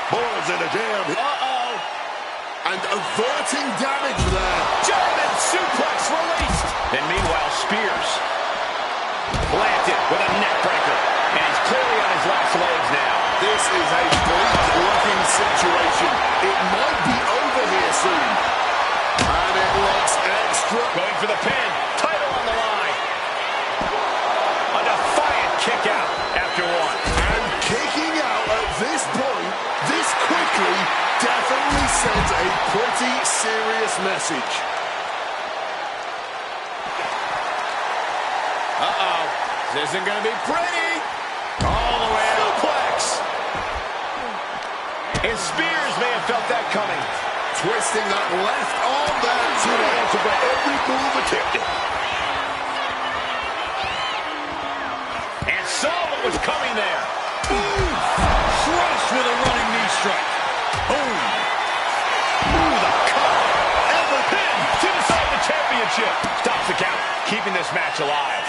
Boys in a jam. Uh-oh. And averting damage there. German suplex released. And meanwhile, Spears planted with a neck breaker. And he's clearly on his last legs now. This is a bleak-looking situation. It might be over here soon. And it looks extra. Going for the pin. Title on the line. A defiant kick out after one. And kicking out at this point, this quickly, definitely sends a pretty serious message. Uh-oh. This isn't going to be pretty. All the way out. Suplex. And Spears may have felt that coming. Twisting that left arm there to answer for every move attempted. And saw what was coming there. Boom! Crushed with a running knee strike. Boom! Ooh, the cover. And the pin to decide the championship. Stops the count, keeping this match alive.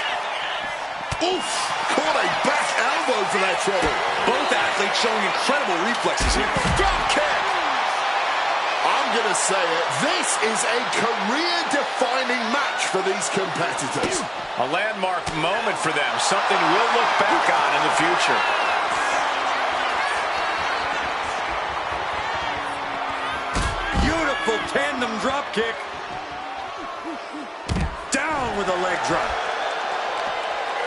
oof, caught a back elbow for that trouble. Both athletes showing incredible reflexes here. Drop kick. I'm going to say it, this is a career-defining match for these competitors. A landmark moment for them, something we'll look back on in the future. Beautiful tandem drop kick. Down with a leg drop.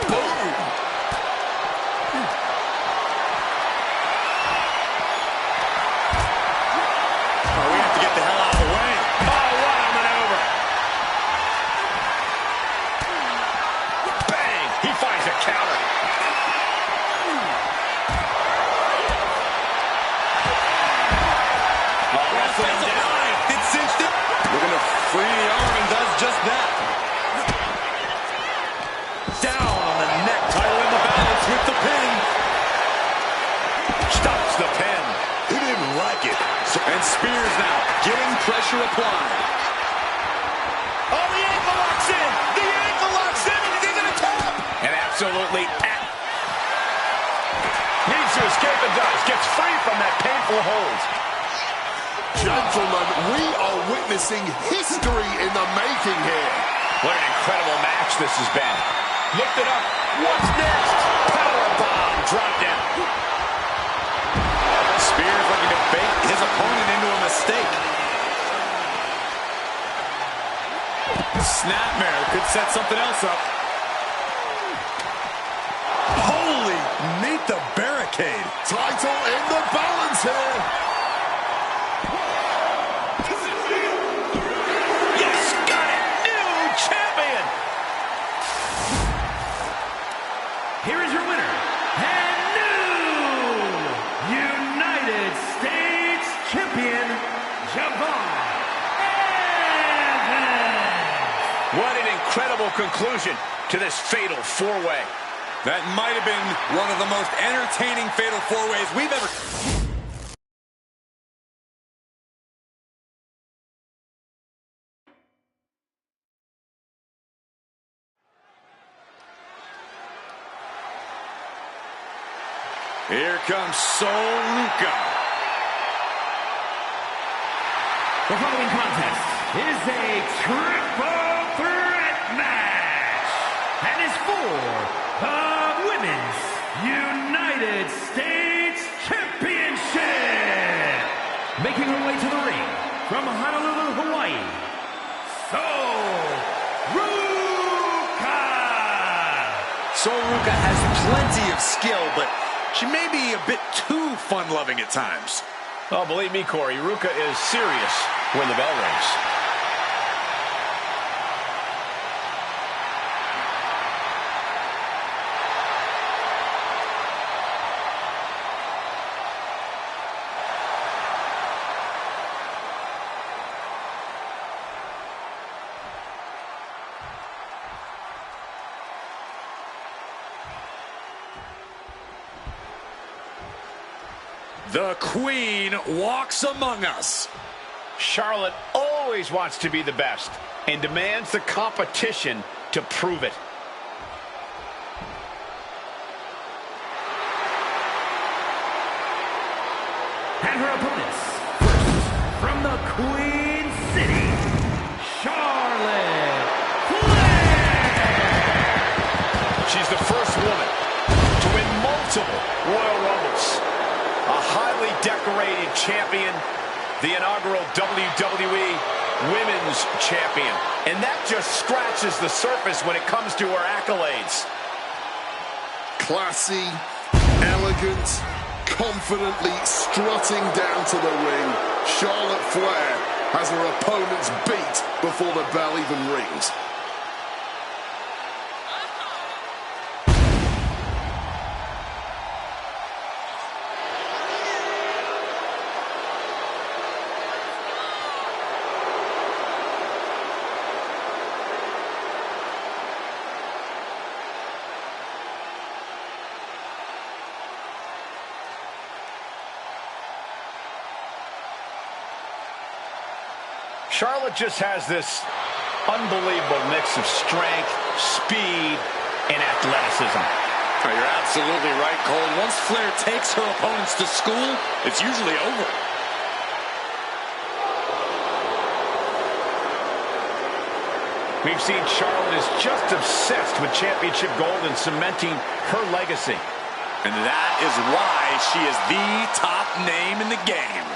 Boom. Oh, we have to get the hell out of the way. Oh, what a maneuver. Bang! He finds a counter. Wrestling down. It cinched it. Looking to free the arm and does just that. Down on the neck, title in the balance with the pin. Stops the pin. He didn't like it. And Spears now getting pressure applied. Oh, the ankle locks in. The ankle locks in, and he's going to tap. And absolutely needs to escape and does. Gets free from that painful hold. Gentlemen, we are witnessing history in the making here. What an incredible match this has been. Lift it up. What's next? Powerbomb. Drop down. Spears looking to bait his opponent into a mistake. Snapmare could set something else up. Holy, meet the barricade. Title in the balance here. Yes, got it. New champion. Here is your winner, and new United States Champion, Rawvenge. What an incredible conclusion to this fatal four-way. That might have been one of the most entertaining fatal four-ways we've ever... Here comes Ruka. The following contest is a triple threat match and is for the Women's United States Championship. Making her way to the ring from Honolulu, Hawaii, Ruka has plenty of skill, but she may be a bit too fun-loving at times. Oh, believe me, Corey, Ruka is serious when the bell rings. The Queen walks among us. Charlotte always wants to be the best and demands the competition to prove it. And her opponents, first from the Queen City, Charlotte Flair. She's the first woman to win multiple Royal Rumbles. A highly decorated champion, the inaugural WWE Women's Champion. And that just scratches the surface when it comes to her accolades. Classy, elegant, confidently strutting down to the ring. Charlotte Flair has her opponents beat before the bell even rings. Charlotte just has this unbelievable mix of strength, speed, and athleticism. Oh, you're absolutely right, Cole. Once Flair takes her opponents to school, it's usually over. We've seen Charlotte is just obsessed with championship gold and cementing her legacy. And that is why she is the top name in the game.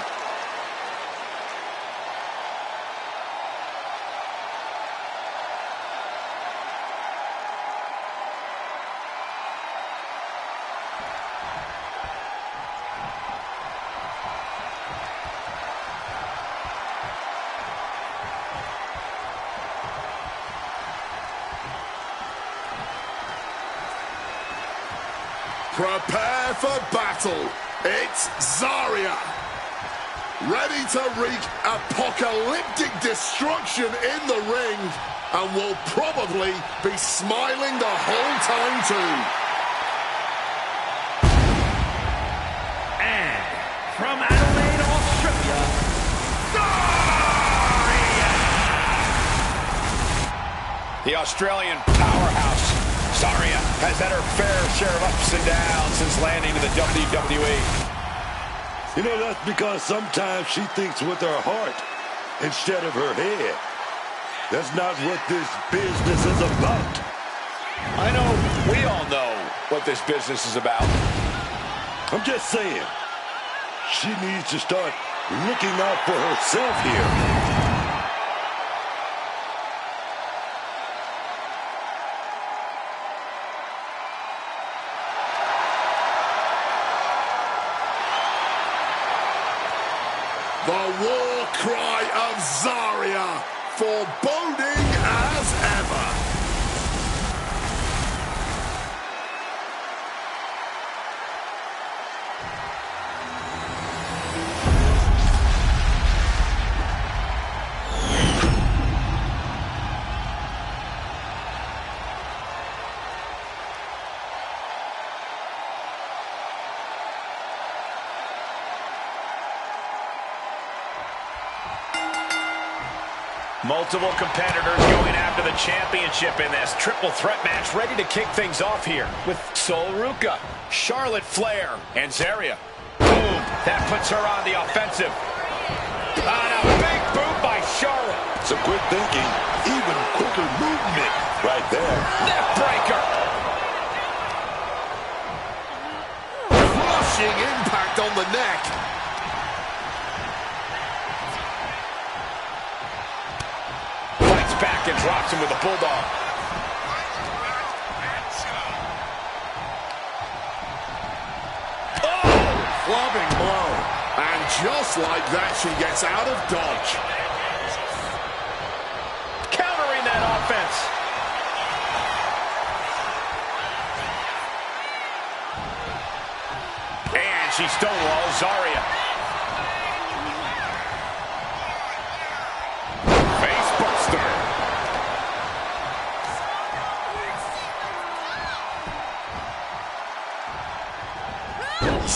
Prepare for battle. It's Zarya. Ready to wreak apocalyptic destruction in the ring, and will probably be smiling the whole time too. And from Adelaide, Australia, Zarya! The Australian powerhouse, Zarya, has had her fair share of ups and downs since landing in the WWE. You know, that's because sometimes she thinks with her heart instead of her head. That's not what this business is about. I know we all know what this business is about. I'm just saying, she needs to start looking out for herself here. The war cry of Zarya, foreboding as ever. Multiple competitors going after the championship in this triple threat match, ready to kick things off here with Sol Ruca, Charlotte Flair, and Zarya. Boom, that puts her on the offensive. On a big boot by Charlotte. Some quick thinking, even quicker movement right there. Neck breaker. Crushing impact on the neck. Back and drops him with a bulldog. Oh, clubbing blow. And just like that, she gets out of dodge. Countering that offense. And she stonewalls Zarya.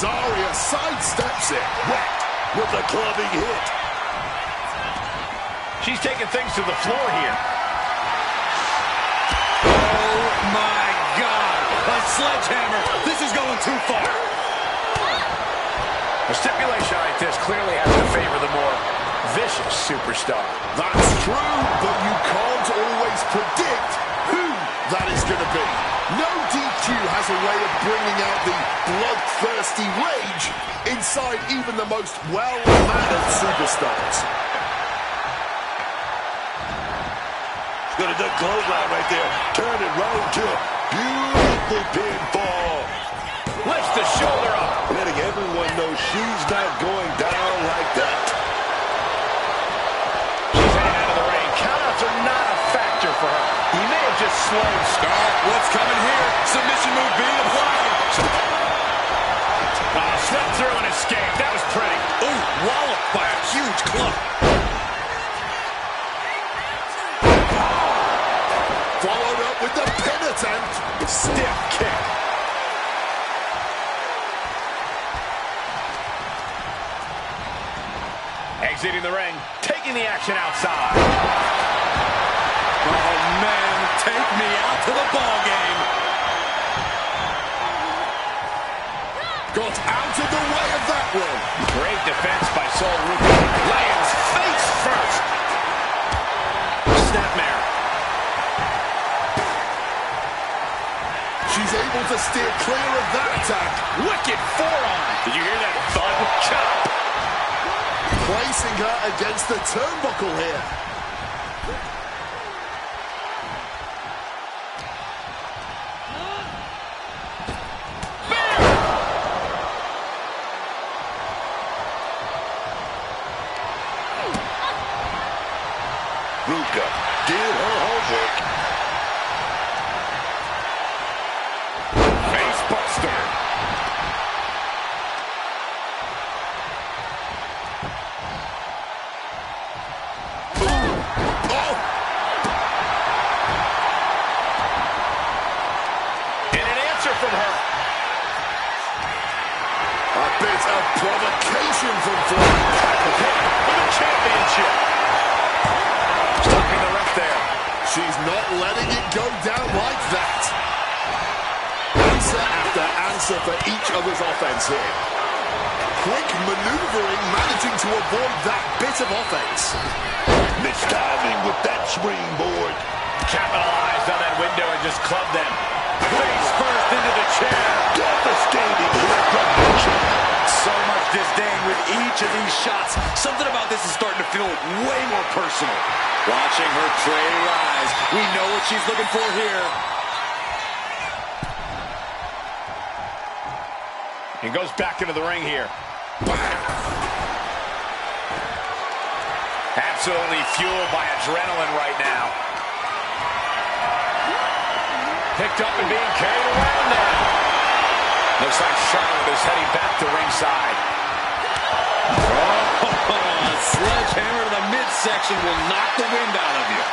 Zarya sidesteps it. Whack with a clubbing hit. She's taking things to the floor here. Oh, my God. A sledgehammer. This is going too far. A stipulation like this clearly has to favor the more vicious superstar. That's true, but you can't always predict who that is going to be. No DQ has a way of bringing out the bloodthirsty rage inside even the most well-mannered superstars. Got a good clothesline right there. Turn it right into a beautiful pinfall. Lifts the shoulder up. Letting everyone know she's not going down like that. She's heading out of the ring. Countouts are not a factor for her. He may have just slowed. Stop. What's coming here? Submission move being applied. Swept through and escaped. That was pretty. Ooh, walloped by a huge club. Followed up with the pin attempt. Stiff kick. Exiting the ring. Taking seeing the action outside. Oh, man, take me out to the ball game. Got out of the way of that one. Great defense by Sol Ruka. Lands face first. Snapmare. She's able to steer clear of that attack. Wicked forearm. Did you hear that thud? Chop. Placing her against the turnbuckle here. Ruka did her homework. Face buster. Oh! And an answer from her. A bit of provocation from Flair. For the championship. Stopping the ref there. She's not letting it go down like that. Answer after answer for each other's offense here. Quick maneuvering, managing to avoid that bit of offense. Missed timing with that springboard. Capitalized on that window and just clubbed them. Face first into the chair. Devastating hit from the chair. So much disdain with each of these shots. Something about this is starting to feel way more personal. Watching her tray rise. We know what she's looking for here. And goes back into the ring here. Absolutely fueled by adrenaline right now. Picked up and being carried around now. Looks like Charlotte is heading back to ringside. Oh, a sledgehammer to the midsection will knock the wind out of you.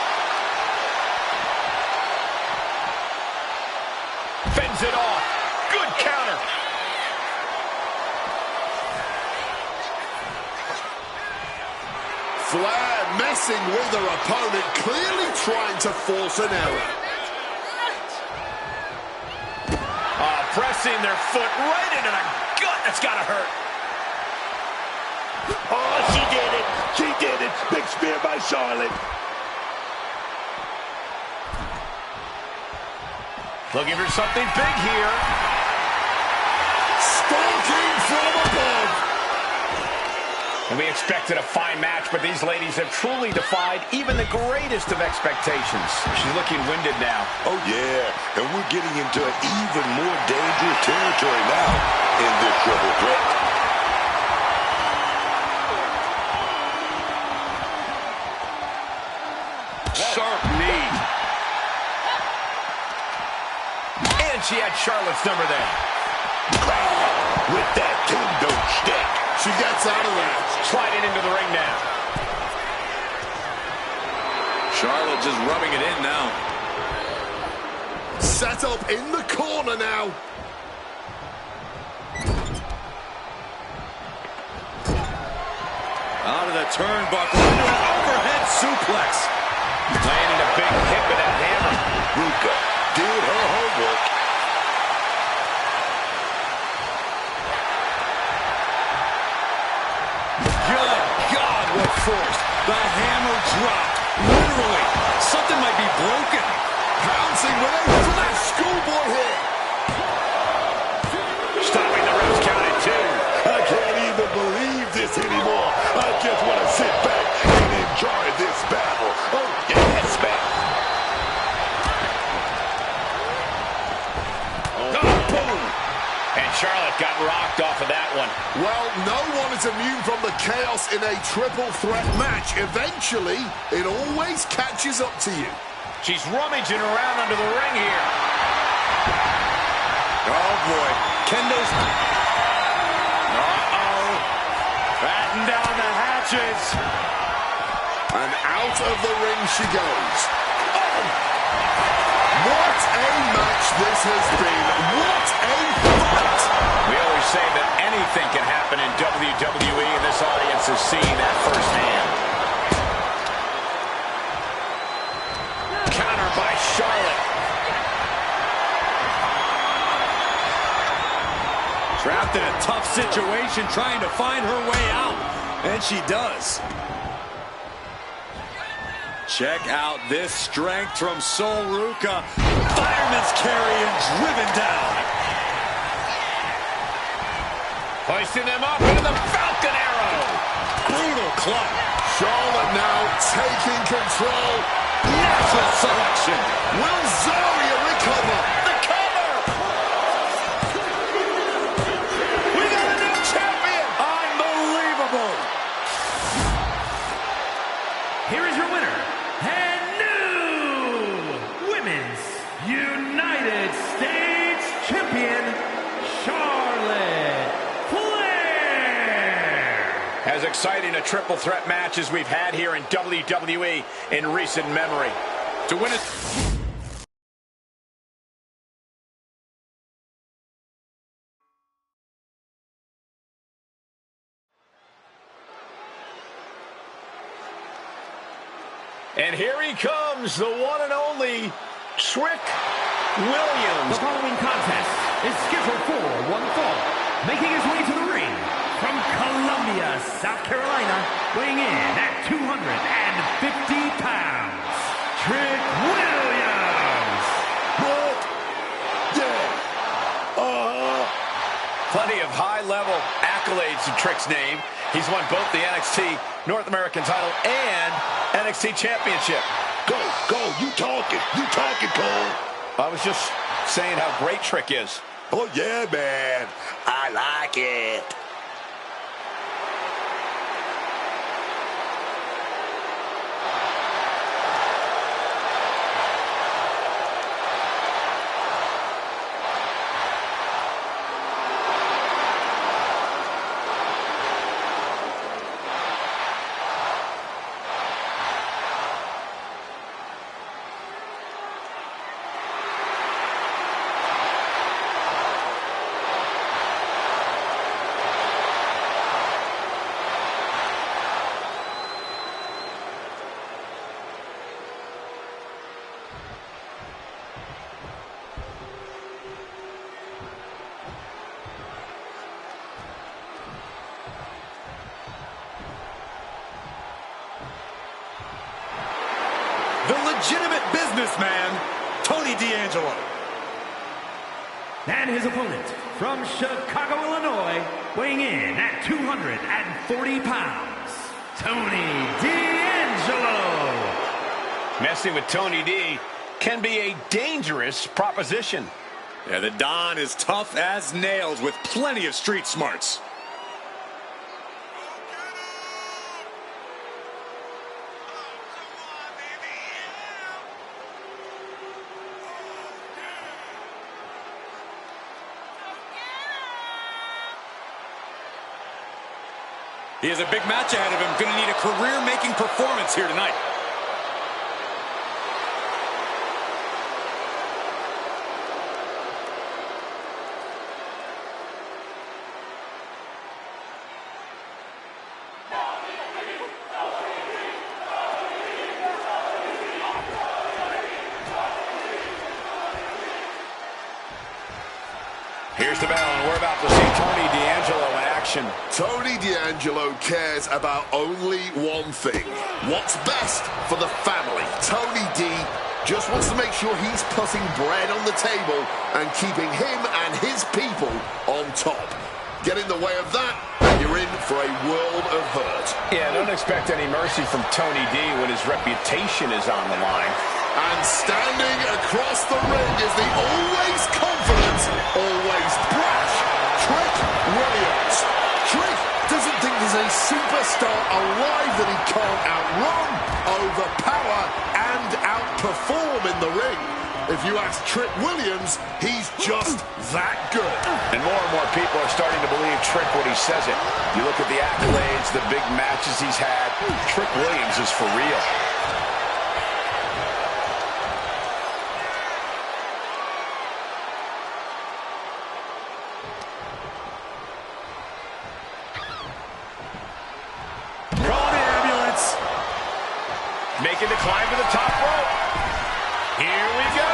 Fends it off. Good counter. Flair messing with her opponent, clearly trying to force an error. Pressing their foot right into the gut. That's got to hurt. Oh, she did it. She did it. Big spear by Charlotte. Looking for something big here. Stalking from above. And we expected a fine match, but these ladies have truly defied even the greatest of expectations. She's looking winded now. Oh, yeah. And we're getting into an even more dangerous territory now in this triple threat. Sharp knee. And she had Charlotte's number there. With that kendo stick. She gets out of that. Sliding into the ring now. Charlotte just rubbing it in now. Set up in the corner now. Out of the turnbuckle into an overhead suplex. Landing a big hit with that hammer. Ruka did her homework. Good God, what force. The hammer dropped. Literally. Something might be broken. Pouncing with a flash schoolboy hit. Stopping the ref's count at 2. I can't even believe this anymore. I just want to sit back and enjoy this battle. Oh, yes, man. Oh, boom. And Charlotte got rocked off of that one. Well, no one is immune from the chaos in a triple threat match. Eventually, it always catches up to you. She's rummaging around under the ring here. Oh, boy. Kendo's... Uh-oh. Batten down the hatches. And out of the ring she goes. Oh! What a match this has been. What a fight. We always say that anything can happen in WWE, and this audience is seeing that firsthand. counter by Charlotte. Trapped in a tough situation, trying to find her way out. And she does. Check out this strength from Sol Ruca. Fireman's carry and driven down. Hoisting them up into the Falcon Arrow. Brutal club. Charlotte now taking control. Natural selection. Will Zarya recover? The cover. We got a new champion. Unbelievable. Here is your winner, and new Women's United States Champion, Charlotte Flair. As exciting a triple threat match as we've had here in WWE in recent memory. To win it. And here he comes, the one and only Trick Williams. The following contest is scheduled for one fall. Making his way to the ring from Columbia, South Carolina, weighing in at 250 pounds, Trick Williams. What? Yeah. Plenty of high-level accolades to Trick's name. He's won both the NXT North American title and NXT Championship. Go. You talking, Cole. I was just saying how great Trick is. Oh, yeah, man. I like it. The legitimate businessman, Tony D'Angelo. And his opponent from Chicago, Illinois, weighing in at 240 pounds, Tony D'Angelo. Messing with Tony D can be a dangerous proposition. Yeah, the Don is tough as nails with plenty of street smarts. He has a big match ahead of him. Going to need a career-making performance here tonight. Here's the bell, and we're about to see Tony D'Angelo in action. Tony D'Angelo cares about only one thing. What's best for the family. Tony D just wants to make sure he's putting bread on the table and keeping him and his people on top. Get in the way of that, and you're in for a world of hurt. Yeah, don't expect any mercy from Tony D when his reputation is on the line. And standing across the ring is the always confident, always brash, Trick Williams. Trick doesn't think there's a superstar alive that he can't outrun, overpower, and outperform in the ring. If you ask Trick Williams, he's just that good. And more people are starting to believe Trick when he says it. You look at the accolades, the big matches he's had, Trick Williams is for real. Call the ambulance. Making the climb to the top rope. Here we go.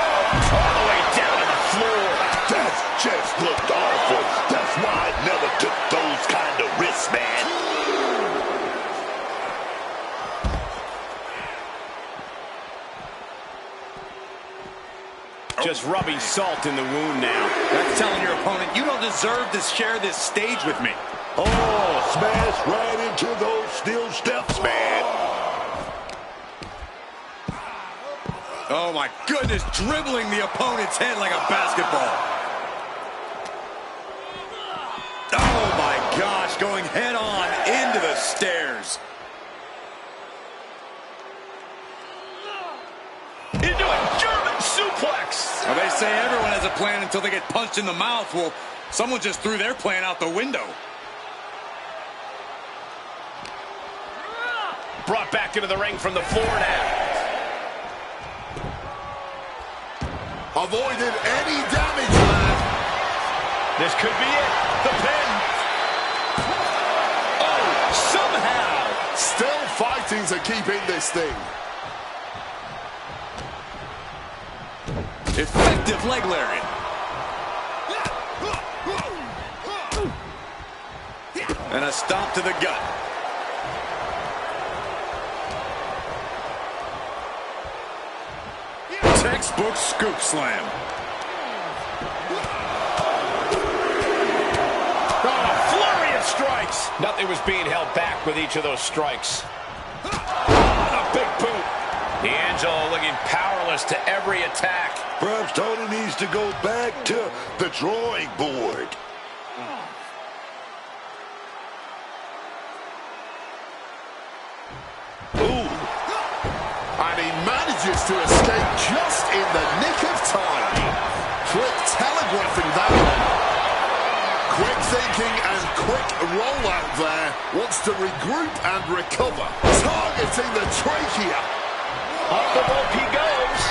All the way down to the floor. That just looked awful. That's why I never took those kind of risks, man. Just rubbing salt in the wound now. That's telling your opponent, you don't deserve to share this stage with me. Oh, smash right into those steel steps, man. Oh, my goodness, dribbling the opponent's head like a basketball. Oh, my gosh, going head-on into the stairs. Into a German suplex. Well, they say everyone has a plan until they get punched in the mouth. Well, someone just threw their plan out the window. Brought back into the ring from the floor now. Avoided any damage, lad. This could be it. The pin. Oh, somehow. Still fighting to keep in this thing. Effective leg lariat. And a stomp to the gut. Textbook scoop slam. Oh, a flurry of strikes. Nothing was being held back with each of those strikes. A big boot. D'Angelo looking powerless to every attack. Perhaps Tony needs to go back to the drawing board. Ooh. And he manages to escape just in the nick of time. Quick telegraphing that one. Quick thinking and quick rollout there. Wants to regroup and recover. Targeting the trachea. Up the rope he goes.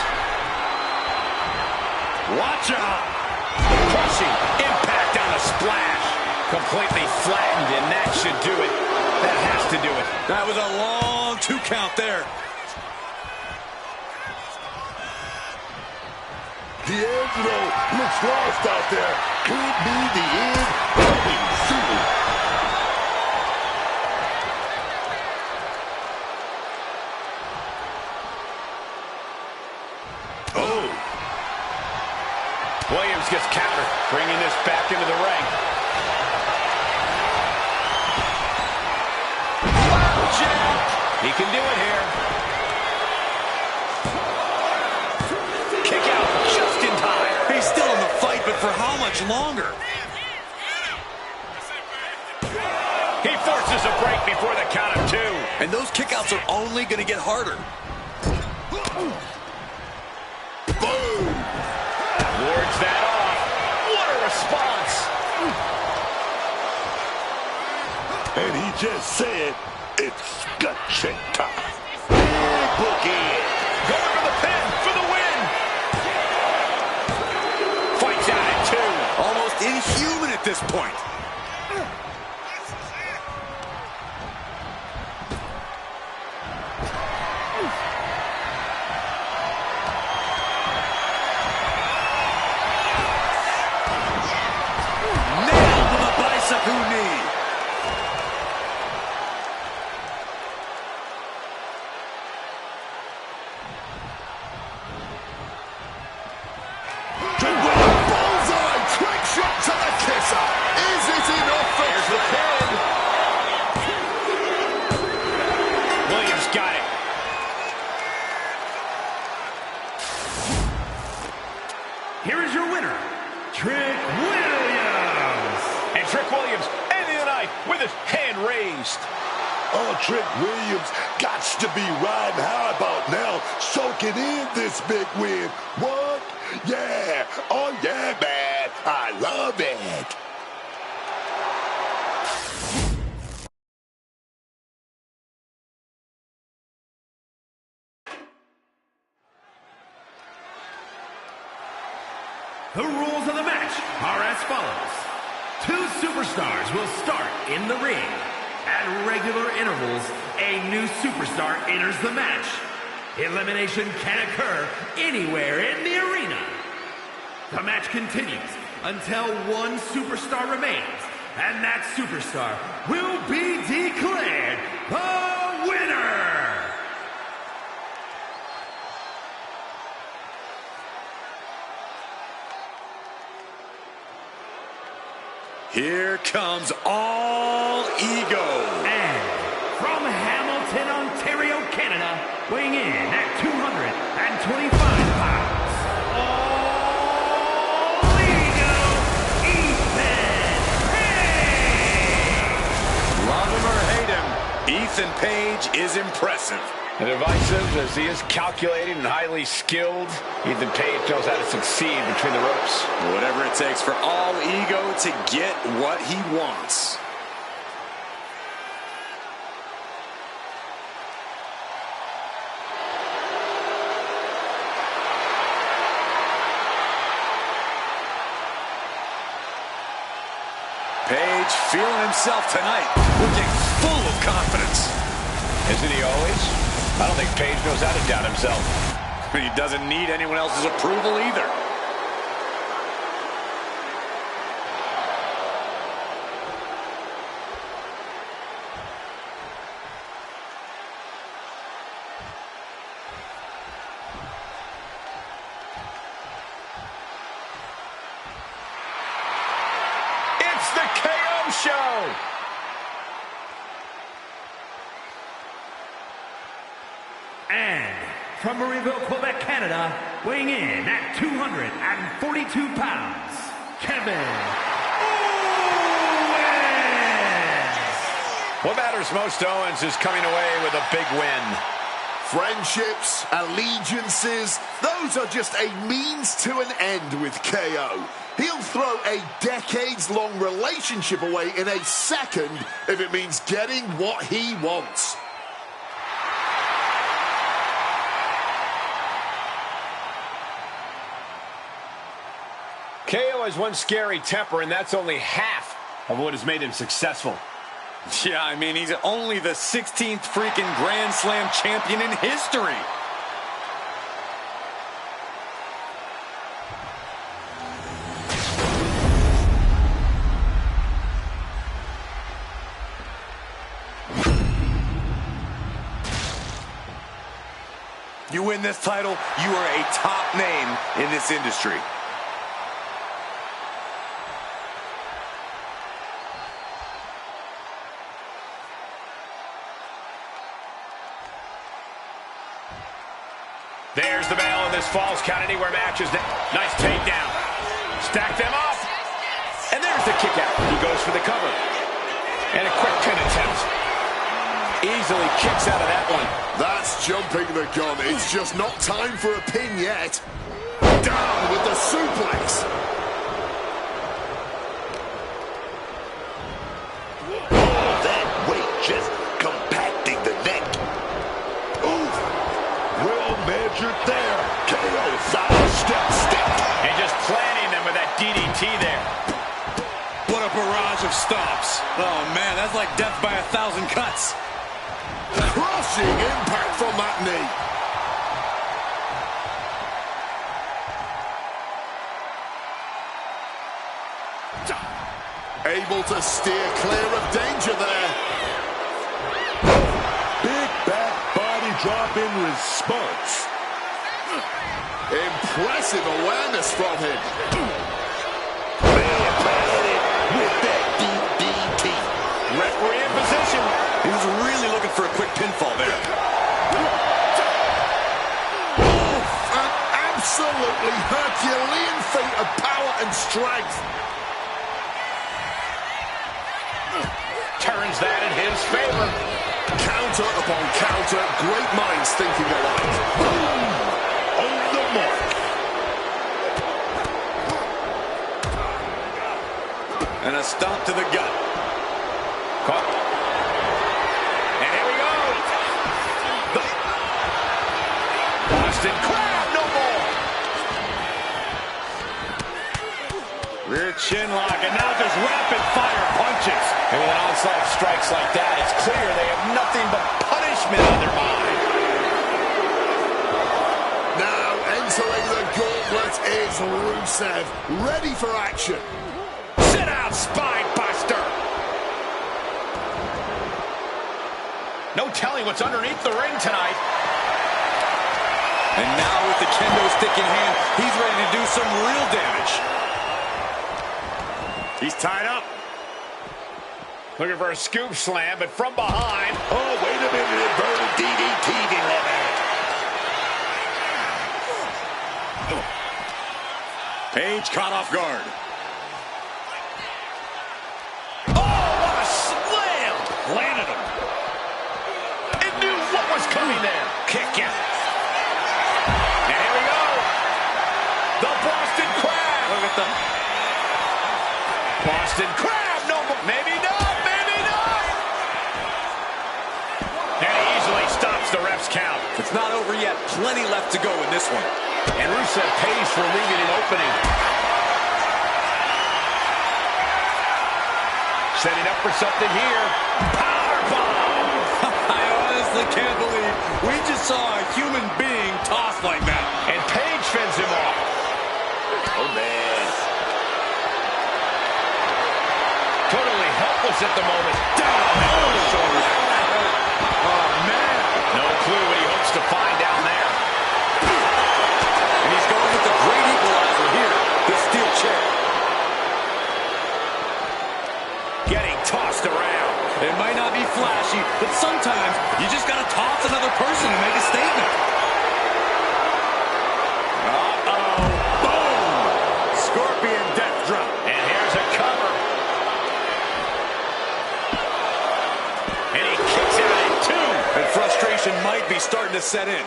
Watch out. Crushing impact on a splash. Completely flattened, and that should do it. That has to do it. That was a long 2 count there. D'Angelo looks lost out there. Could be the end coming soon. Oh. Williams gets countered, bringing this back into the ring. Wow, jab. He can do it here. Kick out just in time. He's still in the fight, but for how much longer? He forces a break before the count of 2. And those kickouts are only going to get harder. Boom. Wards that off. What a response. And he just said, it's gut check time. Big bookend. Going for the pin for the win. Fights out at 2. Almost inhuman at this point. Nailed with a bicycle knee. Bullseye. Quick shot to the kisser. Is it enough for Here's the pin. Williams got it. Here is your winner, Trick Williams. And Trick Williams ending the night with his hand raised. Oh, Trick Williams gots to be riding high about now, soaking in this big win. What? Yeah. Oh, yeah, man. I love it. The rules of the match are as follows. 2 superstars will start in the ring. At regular intervals, a new superstar enters the match. elimination can occur anywhere in the arena. The match continues until one superstar remains, and that superstar will be declared the winner. Here comes All Ego. And from Hamilton, Ontario, Canada, weighing in at 225 pounds, All Ego, Ethan Page! Love him or hate him, Ethan Page is impressive. And divisive as he is calculated and highly skilled, Ethan Page knows how to succeed between the ropes. Whatever it takes for All Ego to get what he wants. Page feeling himself tonight, looking full of confidence. Isn't he always? I don't think Page knows how to doubt himself. He doesn't need anyone else's approval either. It's the KO show! And from Marieville, Quebec, Canada, weighing in at 242 pounds, Kevin Owens! What matters most to Owens is coming away with a big win. Friendships, allegiances, those are just a means to an end with KO. He'll throw a decades-long relationship away in a second if it means getting what he wants. KO has one scary temper, and that's only half of what has made him successful. Yeah, I mean, he's only the 16th freaking Grand Slam champion in history. You win this title, you are a top name in this industry. There's the bell, and this Falls Count Anywhere match is nice takedown. Stack them up. And there's the kick out. He goes for the cover. And a quick pin attempt. Easily kicks out of that one. That's jumping the gun. It's just not time for a pin yet. Down with the suplex. All that weight just compacting the neck. Oof. Well measured there. KO side step. And just planting them with that DDT there. What a barrage of stomps. Oh, man, that's like death by 1,000 cuts. Crushing impact from that knee. Able to steer clear of danger there. Big back body drop in response. Impressive awareness from him. With that DDT. Referee in position. He was really looking for a quick pinfall there. An absolutely Herculean feat of power and strength. Turns that in his favor. Counter upon counter. Great minds thinking alike. On the mark. And a stomp to the gut. Caught. And here we go. Boston Crab, no more. Rear chin lock, and now just rapid fire punches. And with onslaught strikes like that, it's clear they have nothing but punishment on their mind. is Rusev, ready for action. Sit out, spine buster. No telling what's underneath the ring tonight. And now with the kendo stick in hand, he's ready to do some real damage. He's tied up. Looking for a scoop slam, but from behind. Oh, wait a minute, inverted DDT, Page caught off guard. Oh, what a slam! Landed him. It knew what was coming there. Kick out. And here we go. The Boston Crab. Look at the Boston Crab. No, maybe not. Maybe not. And he easily stops the ref's count. It's not over yet. Plenty left to go in this one. And Rusev pays for leaving an opening. Setting up for something here. Powerbomb! I honestly can't believe we just saw a human being tossed like that. And Page fends him off. Oh, man. Totally helpless at the moment. Down on the shoulders. Oh, man. No clue what he hopes to find down there. And he's going with the great equalizer here, the steel chair. Getting tossed around. It might not be flashy, but sometimes you just got to toss another person to make a statement. Uh-oh. Boom! Scorpion death drop. And here's a cover. And he kicks out at two. And frustration might be starting to set in.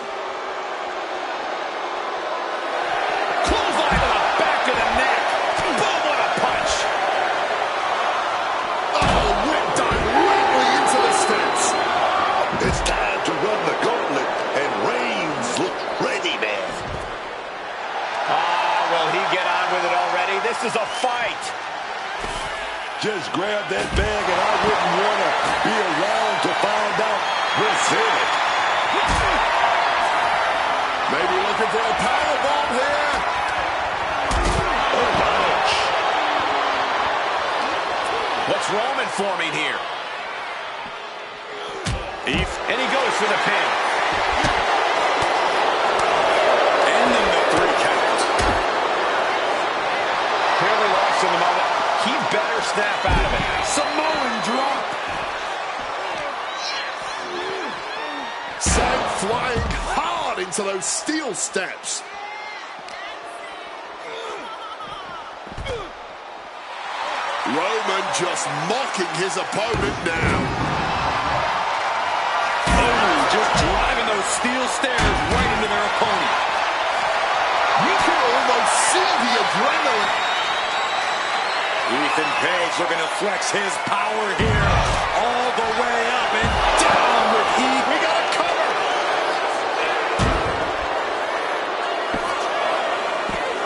Clothesline to the back of the neck. Boom, what a punch. Oh, whipped directly into the steps. It's time to run the gauntlet, and Reigns looks ready, man. Ah, will he get on with it already? This is a fight. Just grab that bag, and I wouldn't want to be around to find out what's in it. Maybe looking for a powerbomb here. Oh, ouch. What's Roman forming here? And he goes for the pin. Ending the 3 count. Clearly lost in the moment. He better snap out of it. Samoan drop. Sent flying hard into those steel steps. Roman just mocking his opponent now. Just driving those steel stairs right into their opponent. You can almost see the adrenaline. Ethan Page looking to flex his power here. All the way up and down with heat. We got a cover.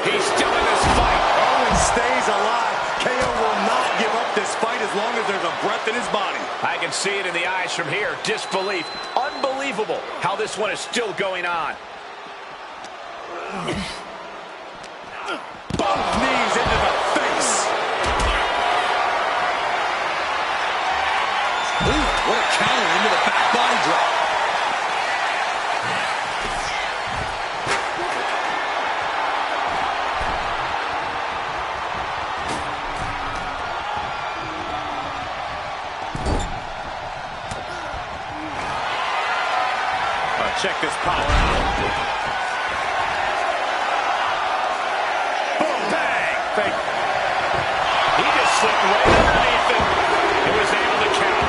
He's still in this fight. Roman stays alive. KO will not give up this fight as long as there's a breath in his body. I can see it in the eyes from here. Disbelief. Unbelievable how this one is still going on. Both knees into the face. Ooh, what a counter into the back body drop. Check this power out. Boom, bang. Fake. He just slipped right underneath him. He was able to count.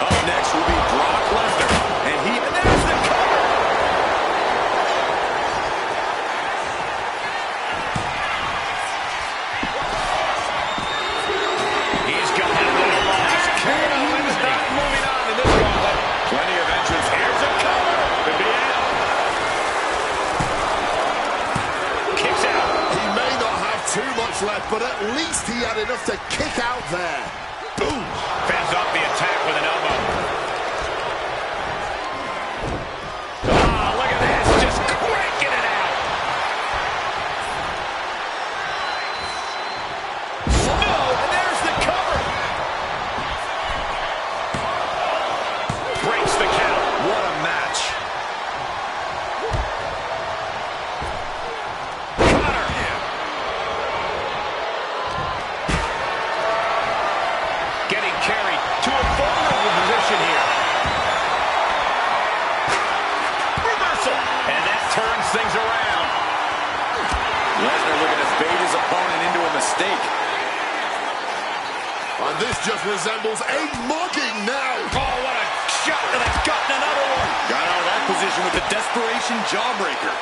Up next will be Brock Lesnar. And there's the cover. He's got it a little lost. KO is not moving on in this gauntlet. Plenty of entrance. Here's a cover. Could be it. Kicks out. He may not have too much left, but at least he had enough to kick out there. Boom. Fends off the attack with an elbow. Ah, look at this. Just cranking it out. just resembles a mugging now. Oh, what a shot, and it's gotten another one. Got out of that position with a desperation jawbreaker.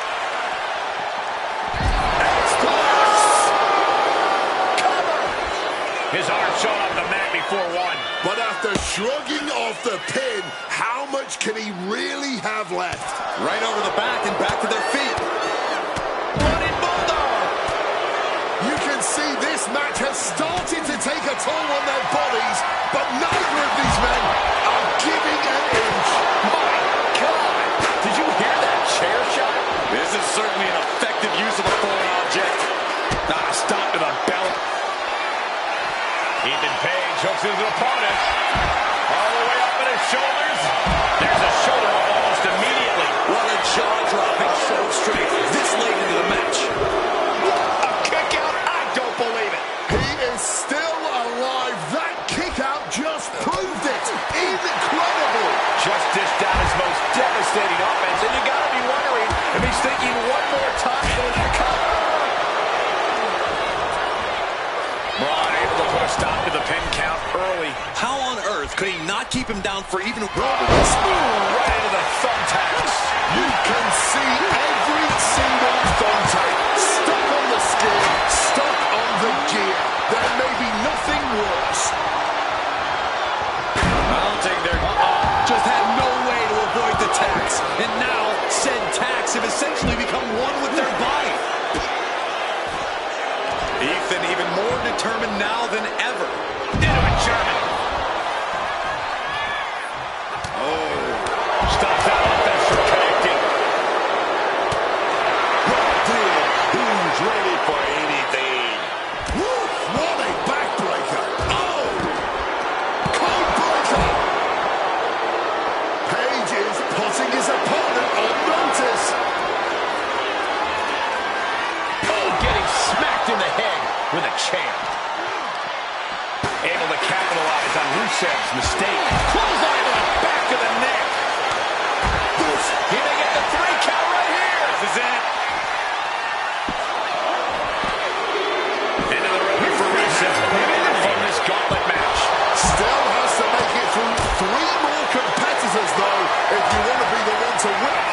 His arm showed off the mat before one. But after shrugging off the pin, how much can he really have left? Right over the back and back to their feet. Running bulldog. You can see this match has started to take a toll on their bodies, but neither of these men are giving an inch. My God. Did you hear that chair shot? This is certainly an effective use of a foreign object. Stop to the belt. Ethan Page hooks his opponent. All the way up at his shoulders. There's a shoulder up almost immediately. What a jaw-dropping show strength this late into the match. A kick out? I don't believe it. He is still alive. That kick out just proved it. Incredible. Just dished out his most devastating offense, and you gotta be wondering if he's thinking one more time for the cover. Braun able to put a stop to the pin count early. How on earth could he not keep him down for even... Right into the thumbtacks. You can see every single thumbtack stuck on the skin, stuck on the gear. There may be nothing worse. I don't think they're... just had no way to avoid the tacks. And now, said tacks have essentially become one with their body. Ethan even more determined now than ever. Into a German. Oh. Stops that offense from connecting. Who's ready for anything? Woo, what a backbreaker. Oh! Code breaker. Page is putting his opponent on notice. Oh, getting smacked in the head with a chair. Able to capitalize on Rusev's mistake. Clothesline to the back of the neck. He may get the 3 count right here. This is it. Into the road for Rusev. From this gauntlet match. Still has to make it through 3 more competitors, though, if you want to be the one to win.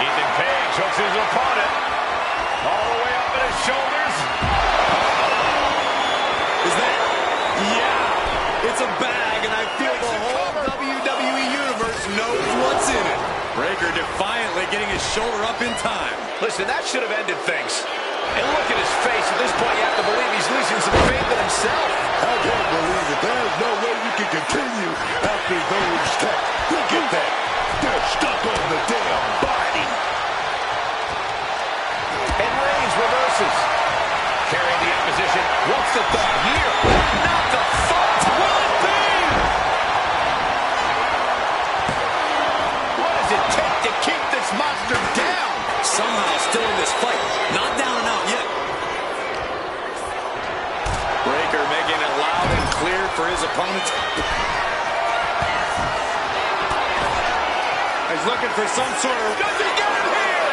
Ethan Page hooks his opponent. All the way up at his shoulders. Is that... Yeah, it's a bag, and I feel the whole WWE Universe knows what's in it. Breaker defiantly getting his shoulder up in time. Listen, that should have ended things. And look at his face. At this point, you have to believe he's losing some faith in himself. I can't believe it. There's no way you can continue after those steps. Look at that. They're stuck on the damn body. And Reigns reverses. Carrying the opposition. What's the thought here? Not the thought. Will it be? What does it take to keep this monster down? Somehow still in this fight. Not down and out yet. Breaker making it loud and clear for his opponent. He's looking for some sort of... Does he get him here?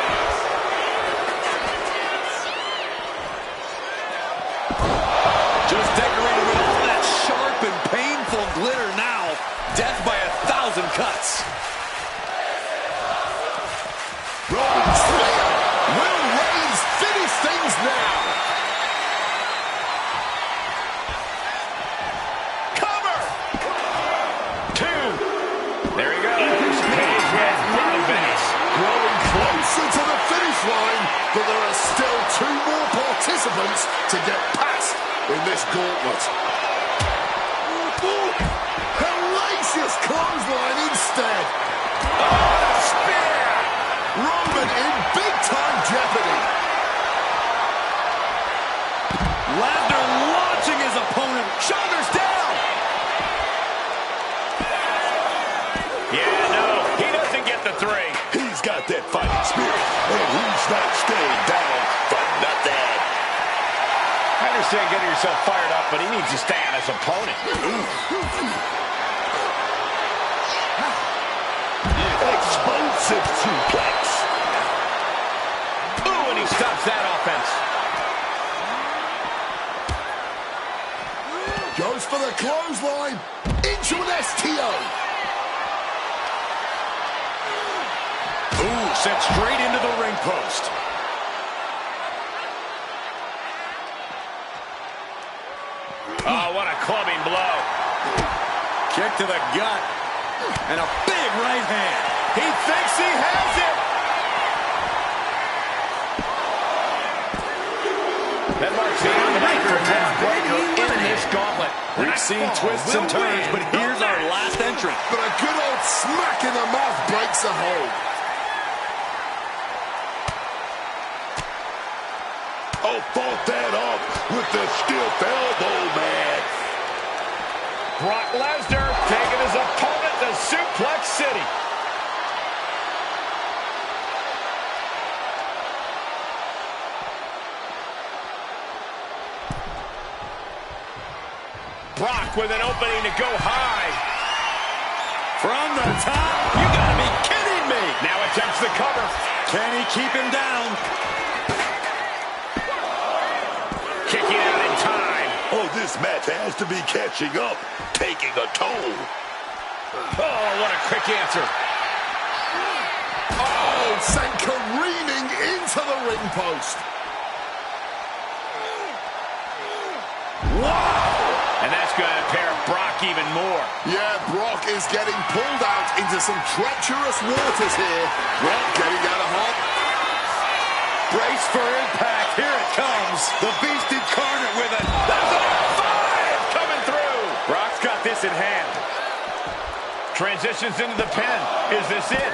Just decorated with all that sharp and painful glitter now. Death by 1,000 cuts. Roman Slayer. Will Reigns finish things now? Cover! 2. There he goes. Page with Rawvenge. Growing closer to the finish line, but there are still 2 more participants to get past in this gauntlet. Ooh, hellacious clothesline instead. Oh, the spear! Roman in big-time jeopardy. Lesnar launching his opponent. Shoulders down. Yeah, no, he doesn't get the 3. He's got that fighting spirit, and he's not staying down for nothing. I understand getting yourself fired up, but he needs to stay on his opponent. Explosive suplex. Ooh, and he stops that offense. Goes clothesline into an STO. Ooh, sent straight into the ring post. Oh, what a clubbing blow. Kick to the gut. And a big right hand. He thinks he has it. That marks the end of Breaker in this gauntlet. We've seen twists and turns, but here's our last entrant. But a good old smack in the mouth breaks the hold. Oh, fought that off with the stiff elbow, man. Brock Lesnar taking his opponent to Suplex City. Brock with an opening to go high. From the top. You gotta be kidding me. Now attempts the cover. Can he keep him down? Kicking out in time. Oh, this match has to be catching up, taking a toll. Oh, what a quick answer. Oh, sent careening into the ring post. Wow! And that's going to impair Brock even more. Yeah, Brock is getting pulled out into some treacherous waters here. Brock getting out of hot. Brace for impact. Here it comes. The Beast Incarnate with it. That's a 5 coming through. Brock's got this in hand. Transitions into the pin. Is this it?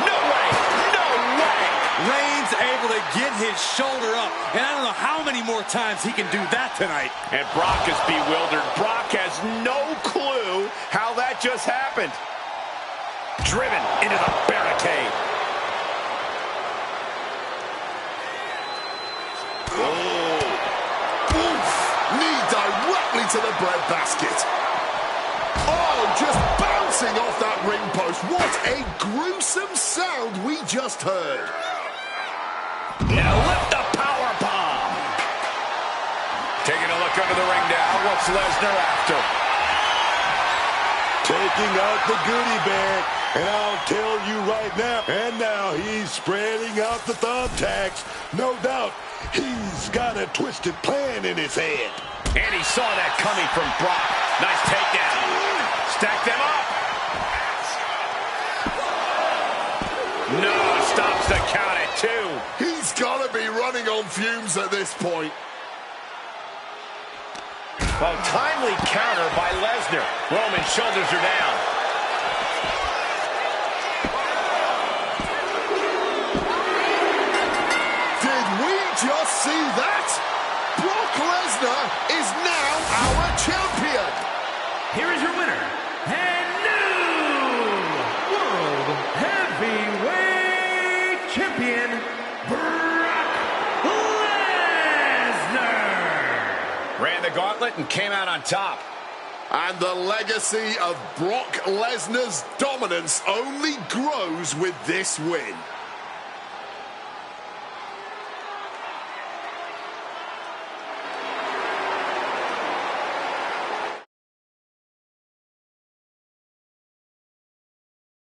No way. No way. Reigns able to get his shoulder up. And I don't know how many more times he can do that tonight. And Brock is bewildered. Brock has no clue how that just happened. Driven into the barricade. Oh. Oof. Knee directly to the breadbasket. Oh, just bouncing off that ring post. What a gruesome sound we just heard. Now lift the power bomb. Taking a look under the ring now. What's Lesnar after? Taking out the goodie bag, and I'll tell you right now, and now he's spreading out the thumbtacks. No doubt, he's got a twisted plan in his head. And he saw that coming from Brock. Nice takedown. Stack them up. No, stops the count at 2. He's got to be running on fumes at this point. Well, timely counter by Lesnar. Roman's shoulders are down. Did we just see that? Brock Lesnar is now our champion. Here is your winner, and new World Heavyweight Champion, Brock Lesnar. Ran the gauntlet and came out on top. And the legacy of Brock Lesnar's dominance only grows with this win.